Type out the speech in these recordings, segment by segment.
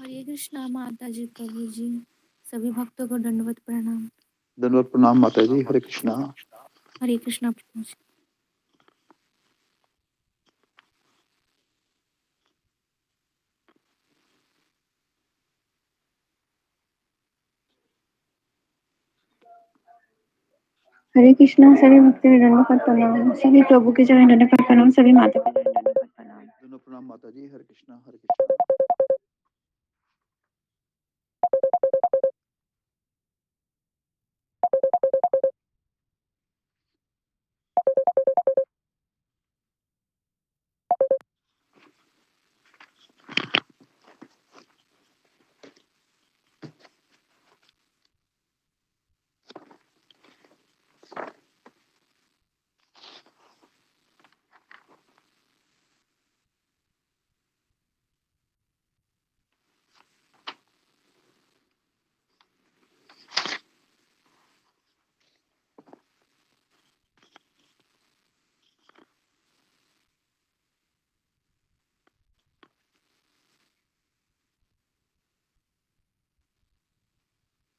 हरे कृष्णा माता जी, प्रभु जी, सभी भक्तों को दंडवत प्रणाम। दंडवत प्रणाम माता जी। हरे कृष्णा। हरे कृष्णा प्रभु जी। हरे कृष्णा। सभी भक्ति दंडवत प्रणाम, सभी प्रभु के चरण दंडवत प्रणाम, सभी माता पिता दंडवत प्रणाम। दंडवत प्रणाम माता जी। हरे कृष्णा हरे कृष्णा।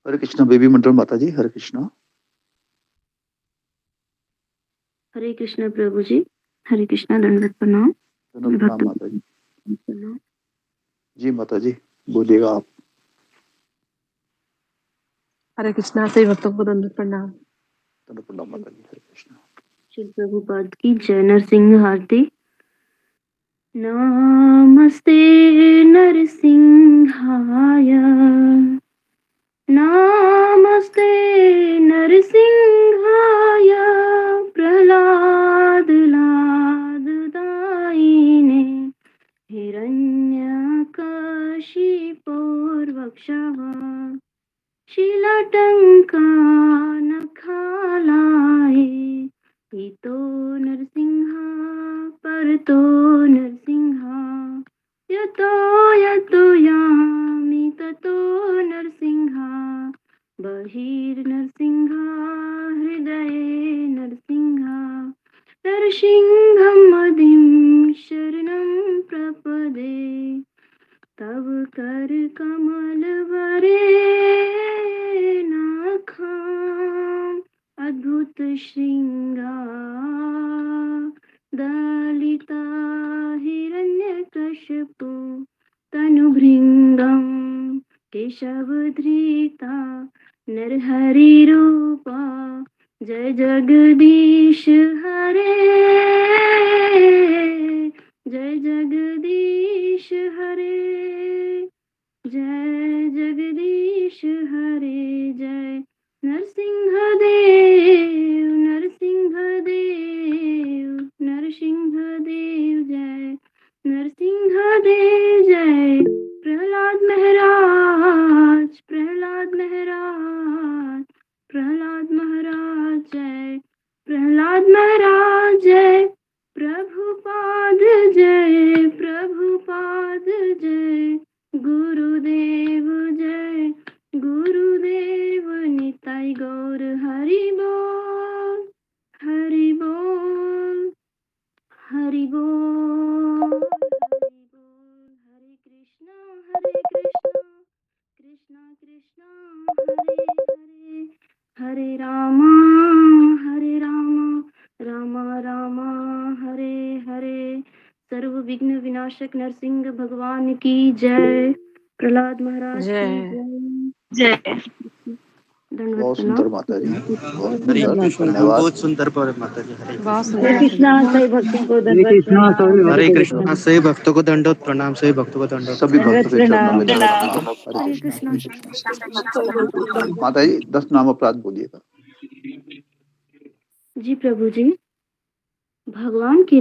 हरे कृष्णा बेबी मंडल माता जी। हरे कृष्णा। हरे कृष्णा प्रभु जी। हरे कृष्णा। दंडवत प्रणाम। दंडवत प्रणाम भक्तों माता जी। को प्रणाम। जी माता जी बोलिएगा आप। हरे कृष्णा। सभी भक्तों को दंडवत प्रणाम। दंडवत प्रणाम माता जी। हरे कृष्णा। श्री प्रभुपाद की जय। नरसिंह आरती। नमस्ते नरसिंहाय, नमस्ते नरसिंहाय, प्रह्लाद लाददायिने, हिरण्यकशिपोर्वक्षः, शीलटङ्कानखालाये, इतो नरसिंहा परतो नरसिंहा, यतो यतो यामि ततो नरसिंहा, बहिर्नरसिंहा हृदये नरसिंहा, नरसिंहं मदिं शरणं प्रपदे, तव कर कमल वरे नखां, अद्भुत श्रृंगार दलिता हिरण्यकशिपु तनुभृङ्गं, केशवधृता नरहरिरूपा, जय जगदीश हरे, जय जगदीश हरे, जय जगदीश हरे, जय नरसिंहदेव, नरसिंहदेव, नरसिंहदेव, जय नरसिंहदेव, जय प्रहलाद महाराज, प्रहलाद महाराज, प्रहलाद महाराज, जय प्रहलाद महाराज, जय प्रभुपाद, जय प्रभुपाद, जय गुरुदेव, जय गुरुदेव, निताई गौर हरि बोल, हरि बोल, हरि बोल, हरि बोल। हरे कृष्णा कृष्णा कृष्णा हरे हरे, हरे रामा रामा रामा हरे हरे। सर्व विघ्न विनाशक नरसिंह भगवान की जय। प्रहलाद महाराज की जय। जय। दंडवत बहुत प्रणाम। सुंदर माता जी। बहुत हरे सुंदर। कृष्णा। धन्यवाद। बहुत सुंदर पर माता जी। हरे बहुत कृष्णा। हरे सुंदर कृष्णा। सभी भक्तों को दंडवत प्रणाम। हरे कृष्णा। सभी भक्तों को दंडवत प्रणाम। सभी भक्तों को दंडवत सभी प्रणाम। भक्तों के चरणों में दंडवत प्रणाम। हरे हरे कृष्णा कृष्णा। हरे कृष्णा। माता जी 10 नाम अपराध बोलिएगा। जी प्रभु जी। भगवान के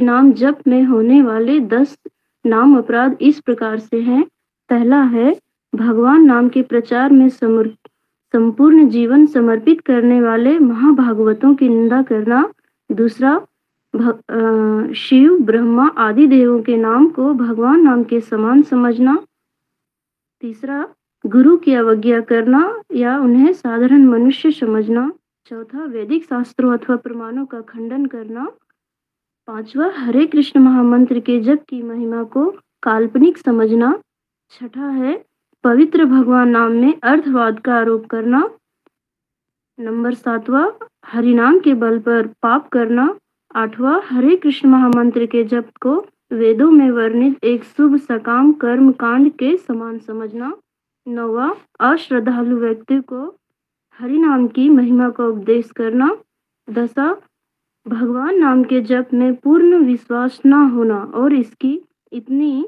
नाम जप में होने वाले 10 नाम अपराध इस प्रकार से हैं। पहला है भगवान नाम के प्रचार में संपूर्ण जीवन समर्पित करने वाले महाभागवतों की निंदा करना। दूसरा, शिव ब्रह्मा आदि देवों के नाम को भगवान नाम के समान समझना। तीसरा, गुरु की अवज्ञा करना या उन्हें साधारण मनुष्य समझना। चौथा, वैदिक शास्त्रों अथवा प्रमाणों का खंडन करना। पांचवा, हरे कृष्ण महामंत्र के जप की महिमा को काल्पनिक समझना। छठा है पवित्र भगवान नाम में अर्थवाद का आरोप करना। नंबर 7वां हरिनाम के बल पर पाप करना। 8वां हरे कृष्ण महामंत्र के जप को वेदों में वर्णित एक शुभ सकाम कर्म कांड के समान समझना। 9वां अश्रद्धालु व्यक्ति को हरि नाम की महिमा का उपदेश करना। 10वां भगवान नाम के जप में पूर्ण विश्वास न होना और इसकी इतनी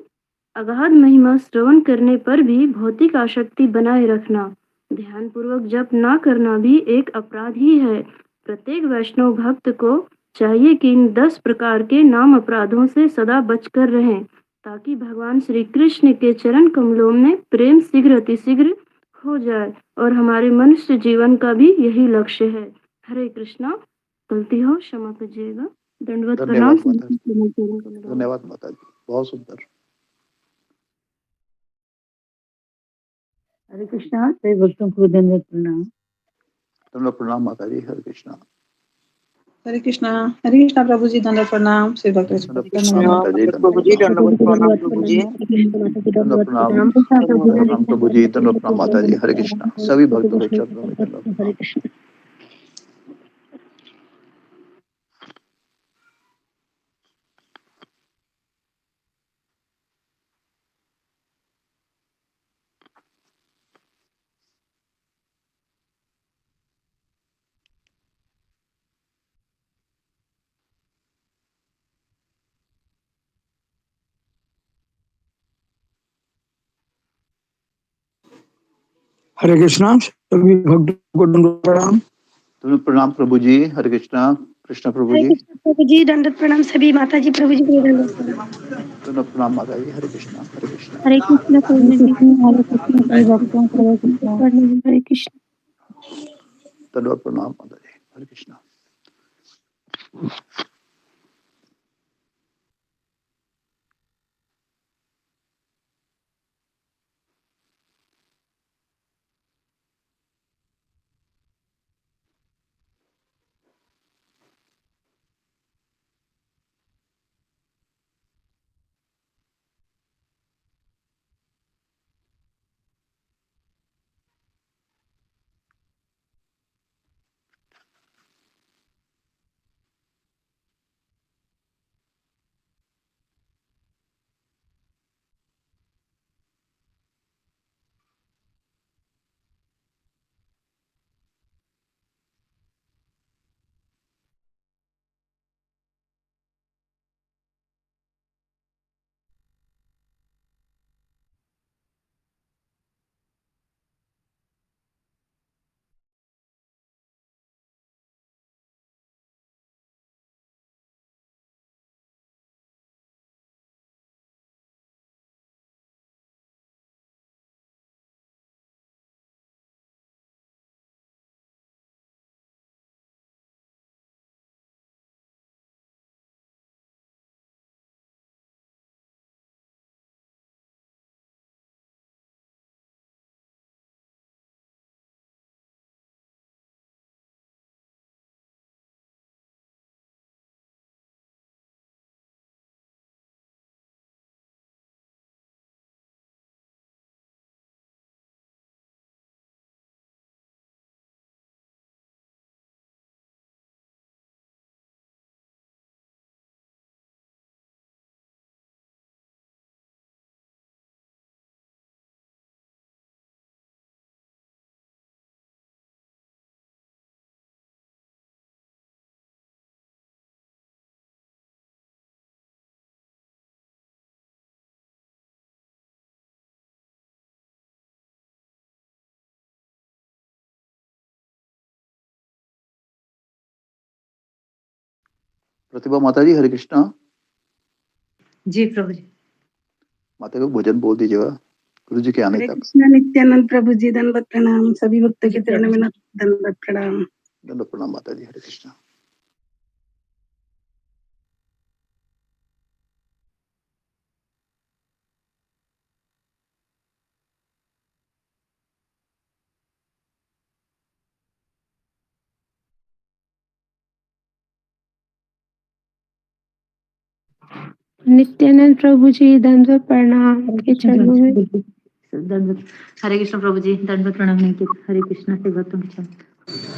अगाध महिमा श्रवण करने पर भी भौतिक आसक्ति बनाए रखना। ध्यान पूर्वक जप न करना भी एक अपराध ही है। प्रत्येक वैष्णव भक्त को चाहिए कि इन 10 प्रकार के नाम अपराधों से सदा बचकर रहें ताकि भगवान श्री कृष्ण के चरण कमलों में प्रेम शीघ्र अतिशीघ्र हो जाए और हमारे मनुष्य जीवन का भी यही लक्ष्य है। हरे कृष्णा। गलती हो क्षमा कीजिएगा। दंडवत प्रणाम। धन्यवाद माता जी, धन्यवाद माता जी, बहुत सुंदर। हरे कृष्णा। सभी भक्तों को दंडवत प्रणाम। दंडवत प्रणाम माता जी। हरे कृष्णा। हरे कृष्णा प्रभु जी, दंडवत प्रणाम। श्री भक्त दंडवत प्रणाम माता जी, दंडवत प्रभु जी प्रणाम। दंडवत प्रणाम प्रभु जी। दंडवत प्रणाम, दंडवत प्रणाम प्रभु जी, दंडवत प्रणाम माता जी। हरे कृष्णा। सभी भक्तों के चरणों में दंडवत प्रणाम। हरे कृष्णा। सभी भक्तों को दंडवत प्रणाम। दंडवत प्रणाम प्रभु जी। हरे कृष्णा। कृष्ण प्रभु हरे जी। कृष्ण प्रभु जी, दंडवत प्रणाम। सभी माता जी प्रभु जी को दंडवत प्रणाम। दंडवत प्रणाम माता जी। हरे कृष्णा। हरे कृष्णा। हरे कृष्ण प्रभु जी, हरे कृष्ण। सभी भक्तों को हरे कृष्णा। हरे कृष्ण। दंडवत प्रणाम माता जी। हरे कृष्णा। प्रतिभा माता जी। हरे कृष्णा। जी प्रभु जी। माता को भोजन बोल दीजिएगा गुरु जी के आने हरे तक। कृष्णा नित्यानंद प्रभु जी, दंडवत प्रणाम। सभी भक्तों के चरणों में दंडवत प्रणाम। दंडवत प्रणाम माता जी। हरे कृष्णा। नित्यानंद प्रभु जी दंडवत प्रणाम के चरणों में। दंडवत। हरे कृष्ण प्रभु जी दंडवत प्रणाम निकित। हरे कृष्ण से भक्तों के चरण।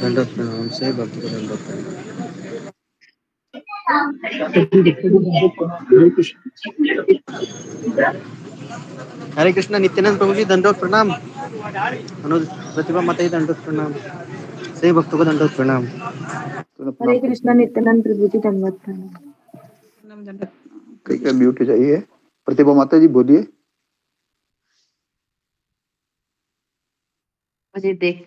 दंडोत प्रणाम सभी भक्तों को दंडोत प्रणाम। हरे कृष्णा नित्यानंद प्रभु जी दंडोत प्रणाम। अनुज प्रतिभा माता जी दंडोत प्रणाम। सभी भक्तों को दंडोत प्रणाम। हरे कृष्णा नित्यानंद प्रभु जी दंडवत प्रणाम। ठीक है, म्यूट हो जाइए। प्रतिभा माता जी बोलिए। मुझे देख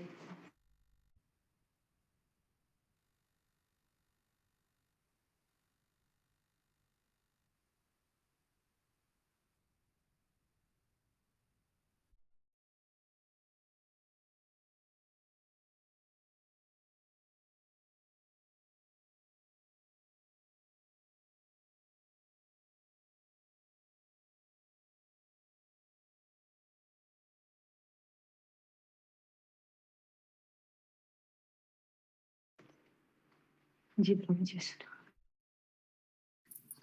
जी प्रभु जी।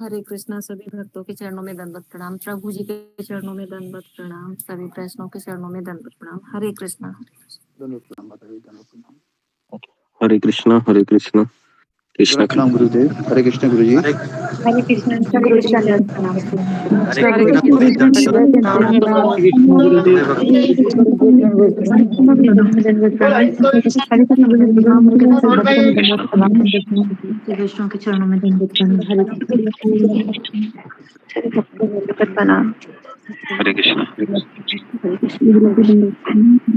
हरे कृष्णा सभी भक्तों के चरणों में दंडवत प्रणाम। प्रभु जी के चरणों में दंडवत प्रणाम। सभी वैष्णव के चरणों में दंडवत प्रणाम। हरे कृष्णा। दंडवत प्रणाम माता जी, दंडवत प्रणाम। हरे कृष्णा कृष्ण प्रणाम गुरुदेव। हरे कृष्ण गुरु जी। हरे कृष्ण गुरु जी दंडवत प्रणाम। हरे हरे कृष्णा कृष्ण गुरु जी गुरु जी दंडोत दंडवत प्रणाम। प्रणाम। हरे कृष्णा गुरुदेव दंडवत प्रणाम। हरे कृष्ण गुरु जी प्रणाम। हरे कृष्ण भक्तों में दंडवत प्रणाम। वैष्णव के चरणों में दंडवत प्रणाम। हरे कृष्ण प्रणाम। हरे कृष्णा हरे कृष्ण प्रभु जी।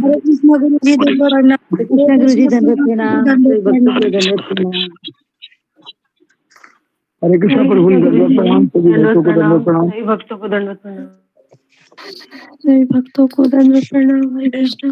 हरे कृष्ण गुरु जी दंडवत प्रणाम। हरे हरे कृष्ण गुरु जी कृष्ण दंडवत प्रभु जी प्रणाम। दंडवत सभी भक्तों प्रणाम। को दंडवत प्रणाम। हरे कृष्ण हरे प्रभु कृष्ण गुरु दंडवत जी प्रणाम। सभी दंडवत भक्तों को दंडवत प्रणाम। प्रणाम। सभी भक्तों को दंडवत प्रणाम। सभी भक्तों को दंडवत प्रणाम। हरे कृष्ण।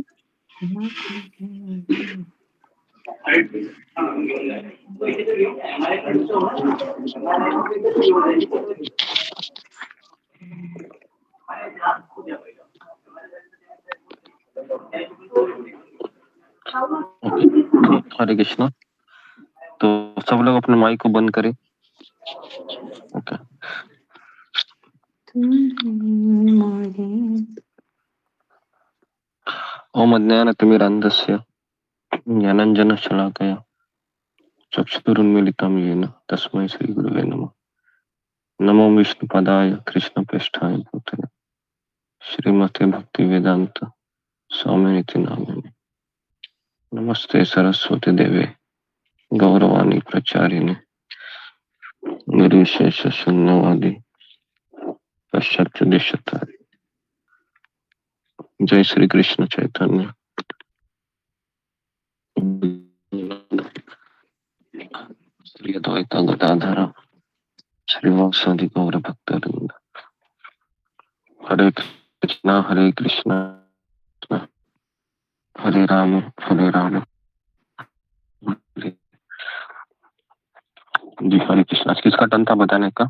हरे कृष्णा। तो सब लोग अपने माइक को बंद करें। ओके। ओम अज्ञानतिमिरान्धस्य ज्ञानाञ्जनशलाकया चक्षुरुन्मीलितं येन तस्मै श्रीगुरुवे नमः। नमो विष्णुपदाय कृष्णप्रेष्ठाय भूतले श्रीमते भक्तिवेदान्त स्वामिनिति नामिने। नमस्ते सरस्वती देवे गौरवाणी प्रचारिणे निर्विशेष शून्यवादी पश्चात देशतारी। जय श्री कृष्ण चैतन्य श्री अद्वैत गदाधर श्रीवासादि गौर भक्तवृंद। हरे कृष्णा हरे राम जी हरे कृष्णा। आज किसका टर्न था बताने का?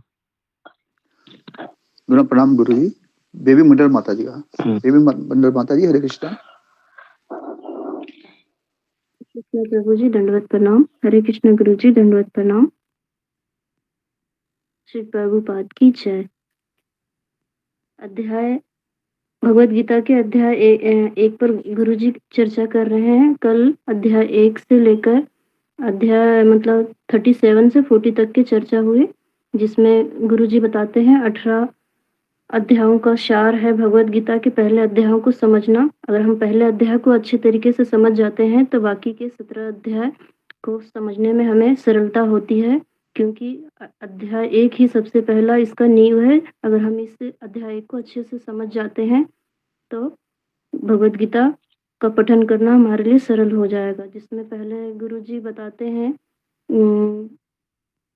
प्रणाम गुरु जी। बेबी मंडल माता जी का। बेबी मंडल माता जी हरे कृष्णा। कृष्ण प्रभु जी दंडवत प्रणाम। हरे कृष्ण गुरु जी दंडवत प्रणाम। श्री प्रभुपाद की जय। अध्याय भगवत गीता के अध्याय एक पर गुरु जी चर्चा कर रहे हैं। कल अध्याय 1 से लेकर अध्याय मतलब 37 से 40 तक की चर्चा हुई, जिसमें गुरु जी बताते हैं 18 अध्यायों का सार है भगवत गीता के पहले अध्यायों को समझना। अगर हम पहले अध्याय को अच्छे तरीके से समझ जाते हैं तो बाकी के 17 अध्याय को समझने में हमें सरलता होती है, क्योंकि अध्याय 1 ही सबसे पहला इसका नींव है। अगर हम इस अध्याय को अच्छे से समझ जाते हैं तो भगवत गीता का पठन करना हमारे लिए सरल हो जाएगा। जिसमें पहले गुरु जी बताते हैं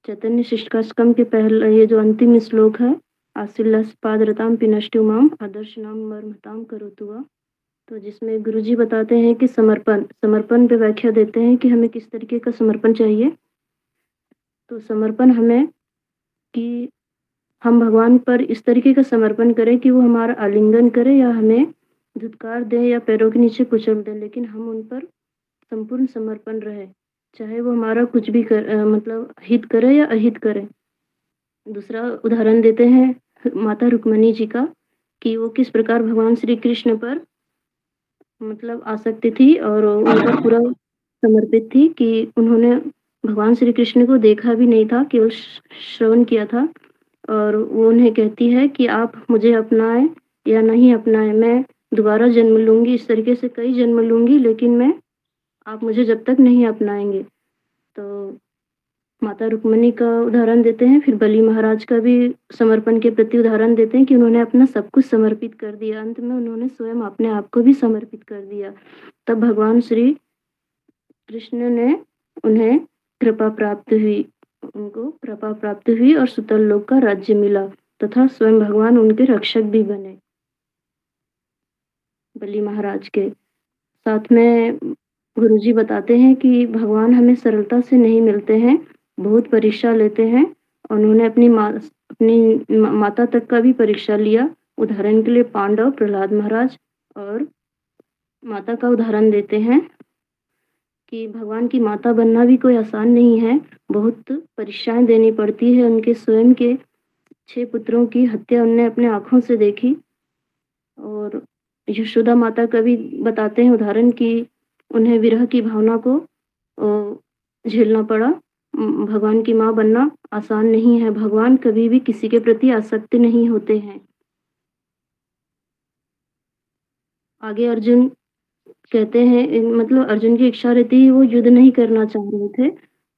चैतन्य शिष्टाष्टकम के पहले ये जो अंतिम श्लोक है, आशीर्वादपादरताम पिनष्टि माम आदर्शनाम मर्मताम करोतु वा। तो जिसमें गुरु जी बताते हैं कि समर्पण पे व्याख्या देते हैं कि हमें किस तरीके का समर्पण चाहिए। तो समर्पण हमें कि हम भगवान पर इस तरीके का समर्पण करें कि वो हमारा आलिंगन करे या हमें धुतकार दे या पैरों के नीचे कुचल दे, लेकिन हम उन पर संपूर्ण समर्पण रहे, चाहे वो हमारा कुछ भी मतलब हित करे या अहित करे। दूसरा उदाहरण देते हैं माता रुक्मणी जी का, कि वो किस प्रकार भगवान श्री कृष्ण पर मतलब आसक्ति थी और उनका पूरा समर्पित थी, कि उन्होंने भगवान श्री कृष्ण को देखा भी नहीं था, केवल श्रवण किया था। और वो उन्हें कहती है कि आप मुझे अपनाएं या नहीं अपनाएं, मैं दोबारा जन्म लूंगी, इस तरीके से कई जन्म लूंगी, लेकिन आप मुझे जब तक नहीं अपनाएंगे। तो माता रुक्मणी का उदाहरण देते हैं, फिर बलि महाराज का भी समर्पण के प्रति उदाहरण देते हैं कि उन्होंने अपना सब कुछ समर्पित कर दिया, अंत में उन्होंने स्वयं अपने आप को भी समर्पित कर दिया। तब भगवान श्री कृष्ण ने उन्हें कृपा प्राप्त हुई, उनको कृपा प्राप्त हुई और सुतल लोक का राज्य मिला, तथा स्वयं भगवान उनके रक्षक भी बने बलि महाराज के। साथ में गुरुजी बताते हैं कि भगवान हमें सरलता से नहीं मिलते हैं, बहुत परीक्षा लेते हैं। उन्होंने अपनी माता तक का भी परीक्षा लिया। उदाहरण के लिए पांडव, प्रहलाद महाराज और माता का उदाहरण देते हैं कि भगवान की माता बनना भी कोई आसान नहीं है, बहुत परीक्षाएं देनी पड़ती है। उनके स्वयं के 6 पुत्रों की हत्या उनने अपने आंखों से देखी। और यशोदा माता का भी बताते हैं उदाहरण कि उन्हें विरह की भावना को झेलना पड़ा। भगवान की माँ बनना आसान नहीं है, भगवान कभी भी किसी के प्रति आसक्त नहीं होते हैं। आगे अर्जुन कहते हैं, मतलब अर्जुन की इच्छा रहती है, वो युद्ध नहीं करना चाह रहे थे।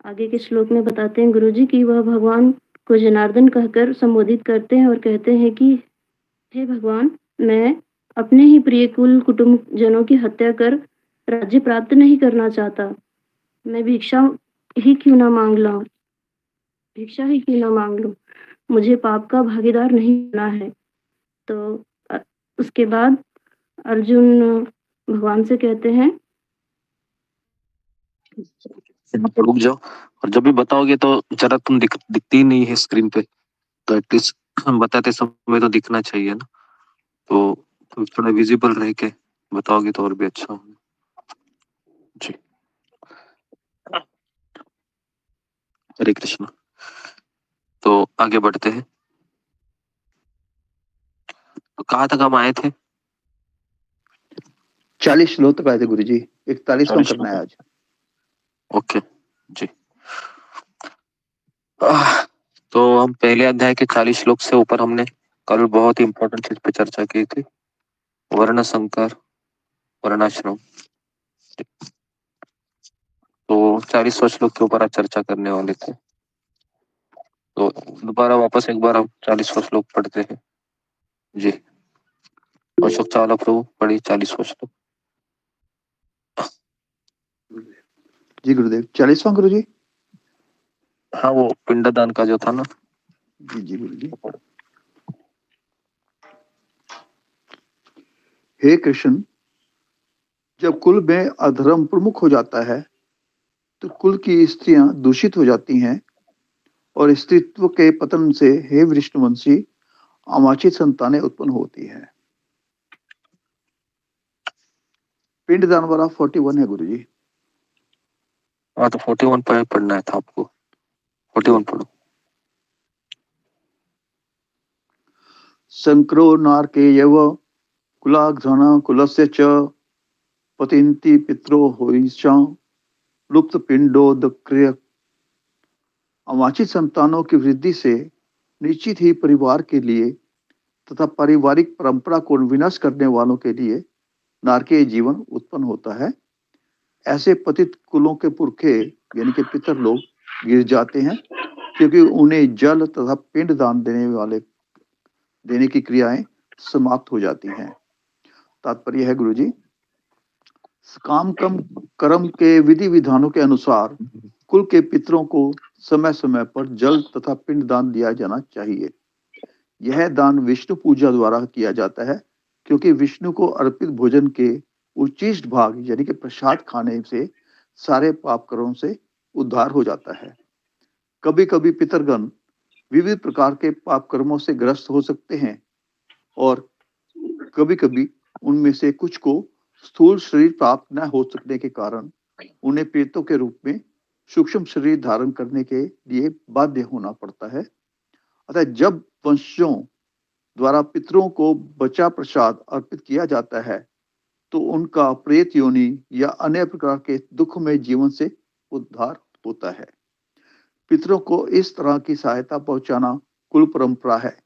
आगे के श्लोक में बताते हैं गुरुजी कि वह भगवान को जनार्दन कहकर संबोधित करते हैं और कहते हैं कि हे भगवान, मैं अपने ही प्रिय कुल कुटुंब जनों की हत्या कर राज्य प्राप्त नहीं करना चाहता। मैं भिक्षा ही क्यों ना मांग लूं, मुझे पाप का भागीदार नहीं बनना है। तो उसके बाद अर्जुन भगवान से कहते हैं, रुक जाओ, और जब भी बताओगे तो जरा तुम दिखती ही नहीं है स्क्रीन पे, तो एटलीस्ट बताते समय तो दिखना चाहिए ना, तो तुम थोड़ा विजिबल रह के बताओगे तो और भी अच्छा होगा जी। हरे कृष्ण। तो आगे बढ़ते हैं। तो कहाँ तक हम आए थे? 40 श्लोक तक आए थे गुरु जी, 41वां करना है आज। ओके जी। तो हम पहले अध्याय के 40 श्लोक से ऊपर हमने कल बहुत ही इंपॉर्टेंट चीज पे चर्चा की थी, वर्ण संकर, वर्णाश्रम। तो 40वां श्लोक के ऊपर आज चर्चा करने वाले थे। तो दोबारा वापस एक बार हम 40वां श्लोक पढ़ते हैं जी। अशोक चावला प्रभु पढ़ी 40वां श्लोक। जी गुरुदेव, 40वां गुरु जी। हाँ, वो पिंडदान का जो था ना। जी जी गुरु जी। हे कृष्ण, जब कुल में अधर्म प्रमुख हो जाता है तो कुल की स्त्रियां दूषित हो जाती हैं और स्त्रीत्व के पतन से हे विष्णुवंशी अवांछित संतानें उत्पन्न होती हैं। पिंडदान वाला 41 है गुरु जी। हाँ, तो 41 पढ़ना है था आपको। 41 पढ़ो। संक्रो नारकेयव कुलाघ्न कुलस्य च पतिंति पित्रो होइषा लुप्त पिंडोदक्रिय। अवांछित संतानों की वृद्धि से निश्चित ही परिवार के लिए तथा पारिवारिक परंपरा को विनाश करने वालों के लिए नारकीय जीवन उत्पन्न होता है। ऐसे पतित कुलों के पुरखे यानी कि पितर लोग गिर जाते हैं क्योंकि उन्हें जल तथा पिंड दान देने की क्रियाएं समाप्त हो जाती हैं। तात्पर्य है गुरुजी, काम कर्म के विधि विधानों के अनुसार कुल के पितरों को समय समय पर जल तथा पिंड दान दिया जाना चाहिए। यह दान विष्णु पूजा द्वारा किया जाता है क्योंकि विष्णु को अर्पित भोजन के उच्चिष्ट भाग यानी कि प्रसाद खाने से सारे पाप कर्मों से उद्धार हो जाता है। कभी कभी पितरगण विविध प्रकार के पाप कर्मों से ग्रस्त हो सकते हैं और कभी कभी उनमें से कुछ को स्थूल शरीर प्राप्त न हो सकने के कारण उन्हें प्रेतों के रूप में सूक्ष्म शरीर धारण करने के लिए बाध्य होना पड़ता है। अतः जब वंशजों द्वारा पितरों को बचा प्रसाद अर्पित किया जाता है तो उनका प्रेत योनि या अन्य प्रकार के दुखमय जीवन से उद्धार होता है। पितरों को इस तरह की सहायता पहुंचाना कुल परंपरा है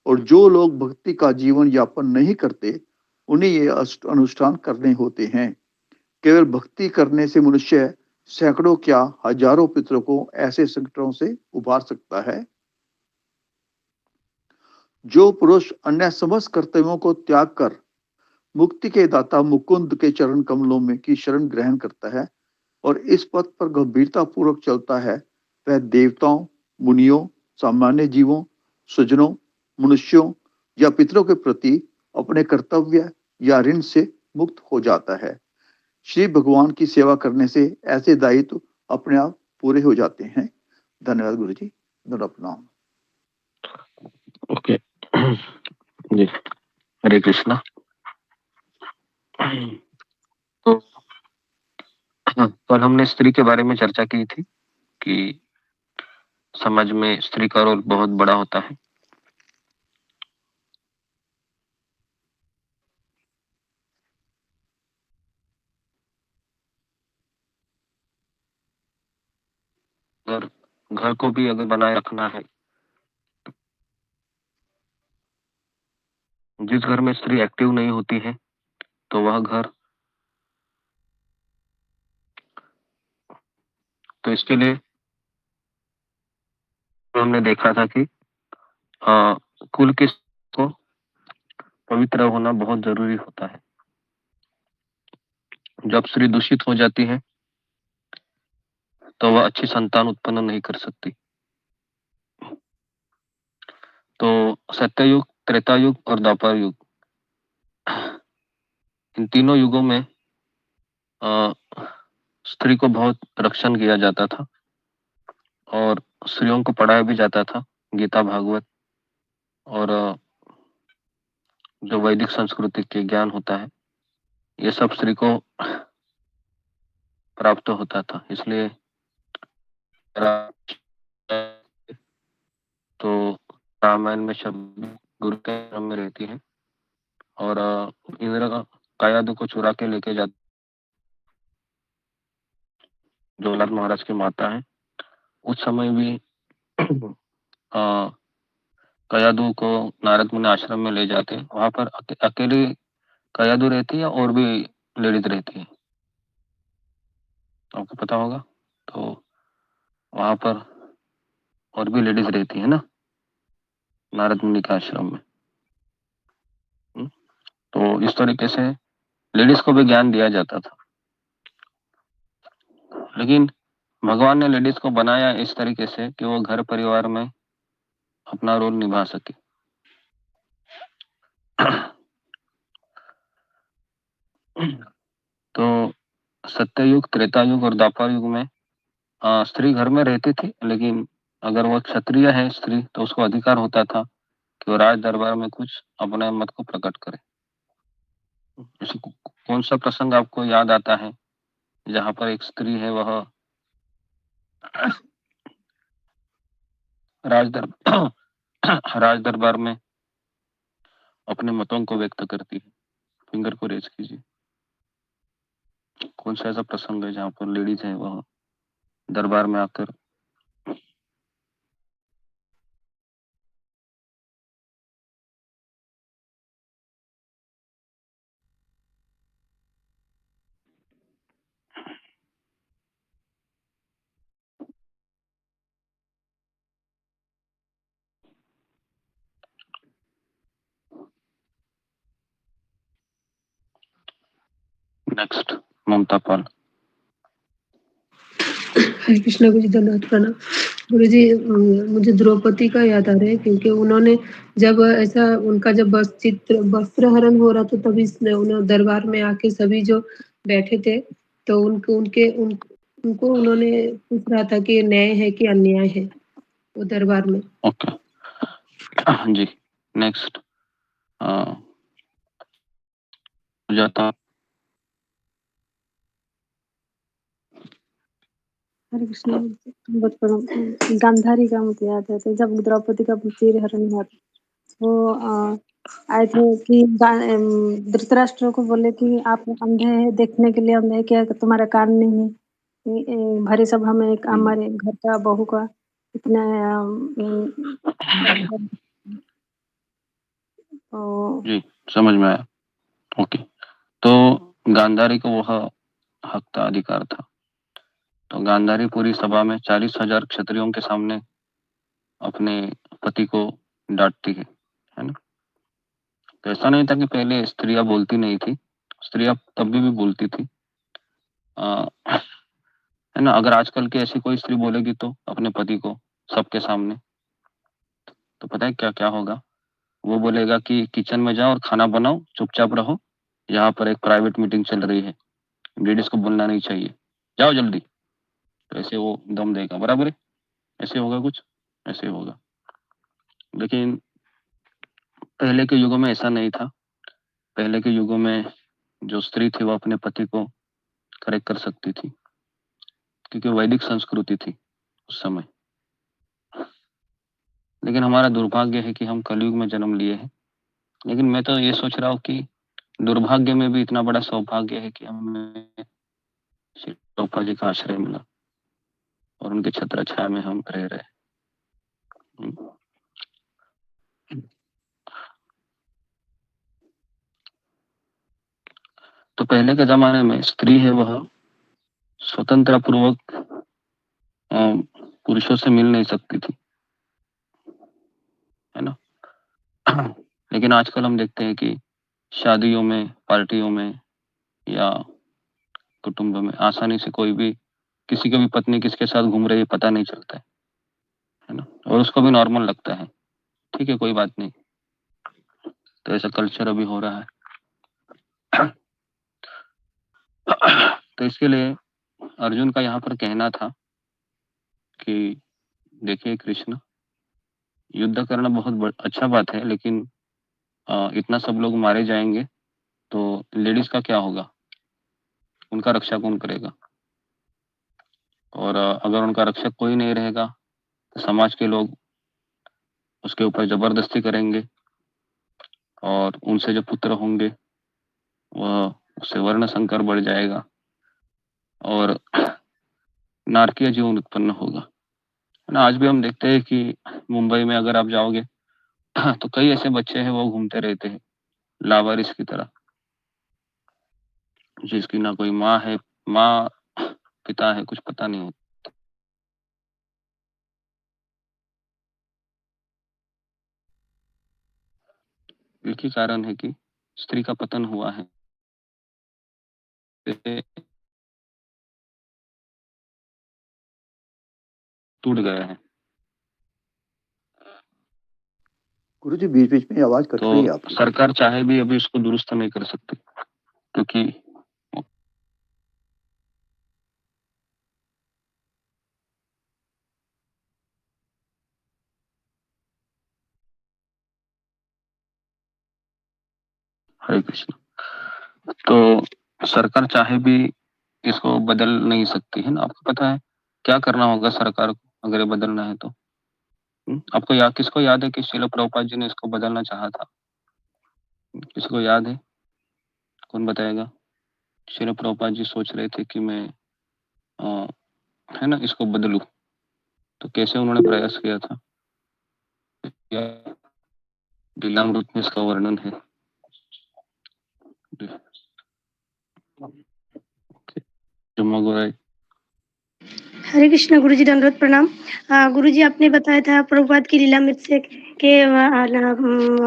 और जो लोग भक्ति का जीवन यापन नहीं करते उन्हें ये अनुष्ठान करने होते हैं। केवल भक्ति करने से मनुष्य सैकड़ों क्या हजारों पितरों को ऐसे संकटों से उबार सकता है। जो पुरुष अन्य समस्त कर्तव्यों को त्याग कर मुक्ति के दाता मुकुंद के चरण कमलों में की शरण ग्रहण करता है और इस पथ पर गंभीरता पूर्वक चलता है, वह देवताओं, मुनियों, सामान्य जीवों, सज्जनों, मनुष्यों या पितरों के प्रति अपने कर्तव्य या ऋण से मुक्त हो जाता है। श्री भगवान की सेवा करने से ऐसे दायित्व अपने आप पूरे हो जाते हैं। धन्यवाद गुरु जी। प्रणाम। ओके जी, हरे कृष्णा। तो कल हमने स्त्री के बारे में चर्चा की थी कि समाज में स्त्री का रोल बहुत बड़ा होता है। और घर को भी अगर बनाए रखना है, जिस घर में स्त्री एक्टिव नहीं होती है तो वह घर, तो इसके लिए हमने देखा था कि कुल के को पवित्र होना बहुत जरूरी होता है। जब स्त्री दूषित हो जाती है तो वह अच्छी संतान उत्पन्न नहीं कर सकती। तो सत्ययुग, त्रेतायुग और द्वापर युग, इन तीनों युगों में स्त्री को बहुत रक्षण किया जाता था और स्त्रियों को पढ़ाया भी जाता था। गीता, भागवत और जो वैदिक संस्कृति के ज्ञान होता है, ये सब स्त्री को प्राप्त होता था। इसलिए तो रामायण में शब्द गुरु के क्रम में रहती है और इंद्र का कायादु को चुरा के लेके जाते, जो नल महाराज की माता है। उस समय भी कयादु को नारद मुनि आश्रम में ले जाते, वहां पर अकेली कयादु रहती है और भी लेडीज रहती है, आपको पता होगा। तो वहां पर और भी लेडीज रहती है ना नारद मुनि के आश्रम में। तो इस तरीके से लेडीज को भी ज्ञान दिया जाता था, लेकिन भगवान ने लेडीज को बनाया इस तरीके से कि वो घर परिवार में अपना रोल निभा सके। तो सत्ययुग, त्रेतायुग और द्वापर युग में स्त्री घर में रहती थी, लेकिन अगर वो क्षत्रिय है स्त्री तो उसको अधिकार होता था कि वो राज दरबार में कुछ अपने मत को प्रकट करे। कौन सा प्रसंग आपको याद आता है जहां पर एक स्त्री है वह राज दरबार में अपने मतों को व्यक्त करती है? फिंगर को रेज कीजिए। कौन सा ऐसा प्रसंग है जहां पर लेडीज है वह दरबार में आकर नेक्स्ट ममता पाल। हरे कृष्णा गुरु जी, धन्यवाद प्रणाम। गुरु जी, मुझे द्रौपदी का याद आ रहा है क्योंकि उन्होंने जब ऐसा उनका जब वस्त्र हरण हो रहा था तभी उन्होंने दरबार में आके सभी जो बैठे थे तो उनको उन्होंने पूछ रहा था कि न्याय है कि अन्याय है वो दरबार में। ओके जी, नेक्स्ट जाता हरे कृष्ण। बचपन गांधारी का मुझे याद है, तो जब द्रौपदी का चीर हरण हुआ था, वो आए थे कि धृतराष्ट्र को बोले कि आप अंधे हैं, देखने के लिए अंधे हैं क्या, तुम्हारा कान नहीं है? भरी सभा में एक हमारे घर का बहू का इतना जी, समझ में आया। ओके, तो गांधारी को वह हक था, अधिकार था। तो गांधारी पूरी सभा में 40,000 क्षत्रियों के सामने अपने पति को डांटती है ना। तो ऐसा नहीं था कि पहले स्त्रियां बोलती नहीं थी, स्त्रियां तब भी बोलती थी, है ना। अगर आजकल की ऐसी कोई स्त्री बोलेगी तो अपने पति को सबके सामने, तो पता है क्या क्या होगा? वो बोलेगा कि किचन में जाओ और खाना बनाओ, चुपचाप रहो, यहाँ पर एक प्राइवेट मीटिंग चल रही है, लेडीज को बोलना नहीं चाहिए, जाओ जल्दी। तो ऐसे वो दम देगा, बराबर है? ऐसे होगा, कुछ ऐसे होगा। लेकिन पहले के युगों में ऐसा नहीं था। पहले के युगों में जो स्त्री थी वो अपने पति को करेक्ट कर सकती थी, क्योंकि वैदिक संस्कृति थी उस समय। लेकिन हमारा दुर्भाग्य है कि हम कलयुग में जन्म लिए हैं। लेकिन मैं तो ये सोच रहा हूँ कि दुर्भाग्य में भी इतना बड़ा सौभाग्य है कि हमें श्री टोपा जी का आश्रय मिला और उनके छत्र छाया में हम रह रहे। तो पहले के जमाने में स्त्री है वह स्वतंत्र पूर्वक पुरुषों से मिल नहीं सकती थी, है ना। लेकिन आजकल हम देखते हैं कि शादियों में, पार्टियों में या कुटुंब में आसानी से कोई भी, किसी की भी पत्नी किसके साथ घूम रही है पता नहीं चलता है ना, और उसको भी नॉर्मल लगता है, ठीक है कोई बात नहीं। तो ऐसा कल्चर अभी हो रहा है। तो इसके लिए अर्जुन का यहाँ पर कहना था कि देखिए कृष्ण, युद्ध करना बहुत अच्छा बात है, लेकिन इतना सब लोग मारे जाएंगे तो लेडीज का क्या होगा? उनका रक्षा कौन करेगा? और अगर उनका रक्षक कोई नहीं रहेगा तो समाज के लोग उसके ऊपर जबरदस्ती करेंगे और उनसे जो पुत्र होंगे वह, उससे वर्ण संकर बढ़ जाएगा और नारकीय जीवन उत्पन्न होगा ना। आज भी हम देखते हैं कि मुंबई में अगर आप जाओगे तो कई ऐसे बच्चे हैं वो घूमते रहते हैं लावारिस की तरह, जिसकी ना कोई माँ है, माँ पिता है, कुछ पता नहीं होता। एक ही कारण है कि स्त्री का पतन हुआ है। टूट गया है। गुरुजी बीच बीच में आवाज कट रही है तो आपकी। सरकार चाहे भी अभी इसको दुरुस्त नहीं कर सकती, क्योंकि हरे कृष्ण, तो सरकार चाहे भी इसको बदल नहीं सकती है ना। आपको पता है क्या करना होगा सरकार को अगर ये बदलना है तो? आपको किसको याद है कि श्रील प्रभुपाद जी ने इसको बदलना चाहा था? किसको याद है? कौन बताएगा? श्रील प्रभुपाद जी सोच रहे थे कि मैं है ना इसको बदलूं, तो कैसे उन्होंने प्रयास किया था? लीलामृत में इसका वर्णन है। जम्मा गोराई। हरे कृष्ण गुरुजी, दंडवत प्रणाम। गुरुजी, आपने बताया था प्रभुपाद की लीलामृत से के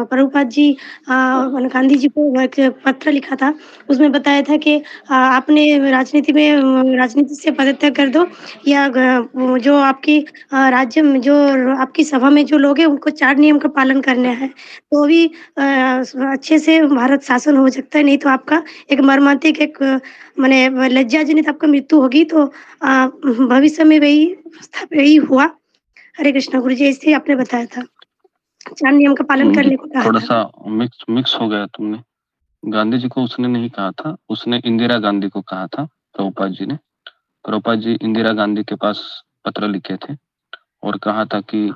प्रभुपाद जी गांधी जी को एक पत्र लिखा था, उसमें बताया था कि आपने राजनीति से पदत्याग कर दो, या जो आपकी राज्य में जो आपकी सभा में जो लोग हैं उनको 4 नियम का पालन करना है, तो भी अच्छे से भारत शासन हो सकता है, नहीं तो आपका एक मर्मांतिक एक माने लज्जाजनित आपका मृत्यु होगी। तो भविष्य में वही हुआ। हरे कृष्ण गुरुजी, ऐसे ही आपने बताया था, 4 नियम का पालन करने को कहा थोड़ा था। सा मिक्स हो गया तुमने। गांधी जी को उसने नहीं कहा था, उसने इंदिरा गांधी को कहा था प्रभुपाद जी ने। प्रभुपाद जी इंदिरा गांधी के पास पत्र लिखे थे और कहा था कि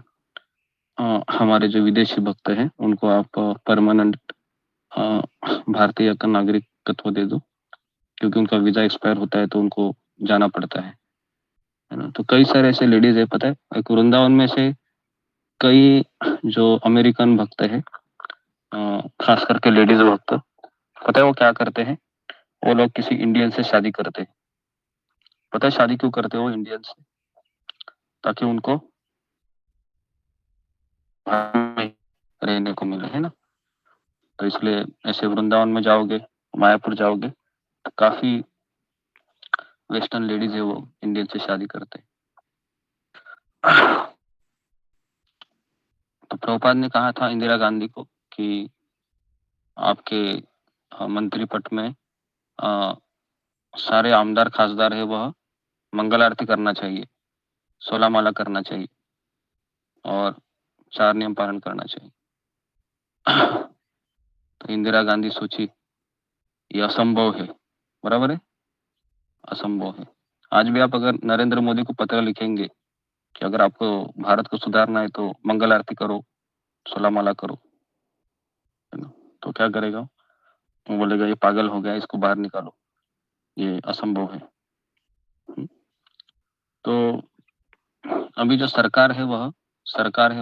हमारे जो विदेशी भक्त हैं उनको आप परमानेंट भारतीय का नागरिकत्व दे दो, क्योंकि उनका वीजा एक्सपायर होता है तो उनको जाना पड़ता है ना। तो कई सारे ऐसे लेडीज है, पता है, एक वृंदावन में से कई जो अमेरिकन भक्त है, खास करके लेडीज भक्त, पता है वो क्या करते हैं, वो लोग किसी इंडियन से शादी करते हैं। पता है शादी क्यों करते हैं वो इंडियन से? ताकि उनको रहने को मिले, है ना। तो इसलिए ऐसे वृंदावन में जाओगे, मायापुर जाओगे तो काफी वेस्टर्न लेडीज है वो इंडियन से शादी करते हैं। तो प्रभुपाद ने कहा था इंदिरा गांधी को कि आपके मंत्री पट में सारे आमदार खासदार है वह मंगल आरती करना चाहिए, 16 माला करना चाहिए और 4 नियम पालन करना चाहिए। तो इंदिरा गांधी सोची ये असंभव है, बराबर है, असंभव है। आज भी आप अगर नरेंद्र मोदी को पत्र लिखेंगे कि अगर आपको भारत को सुधारना है तो मंगल आरती करो, 16 माला करो, है ना, तो क्या करेगा वो? बोलेगा ये पागल हो गया, इसको बाहर निकालो, ये असंभव है। तो अभी जो सरकार है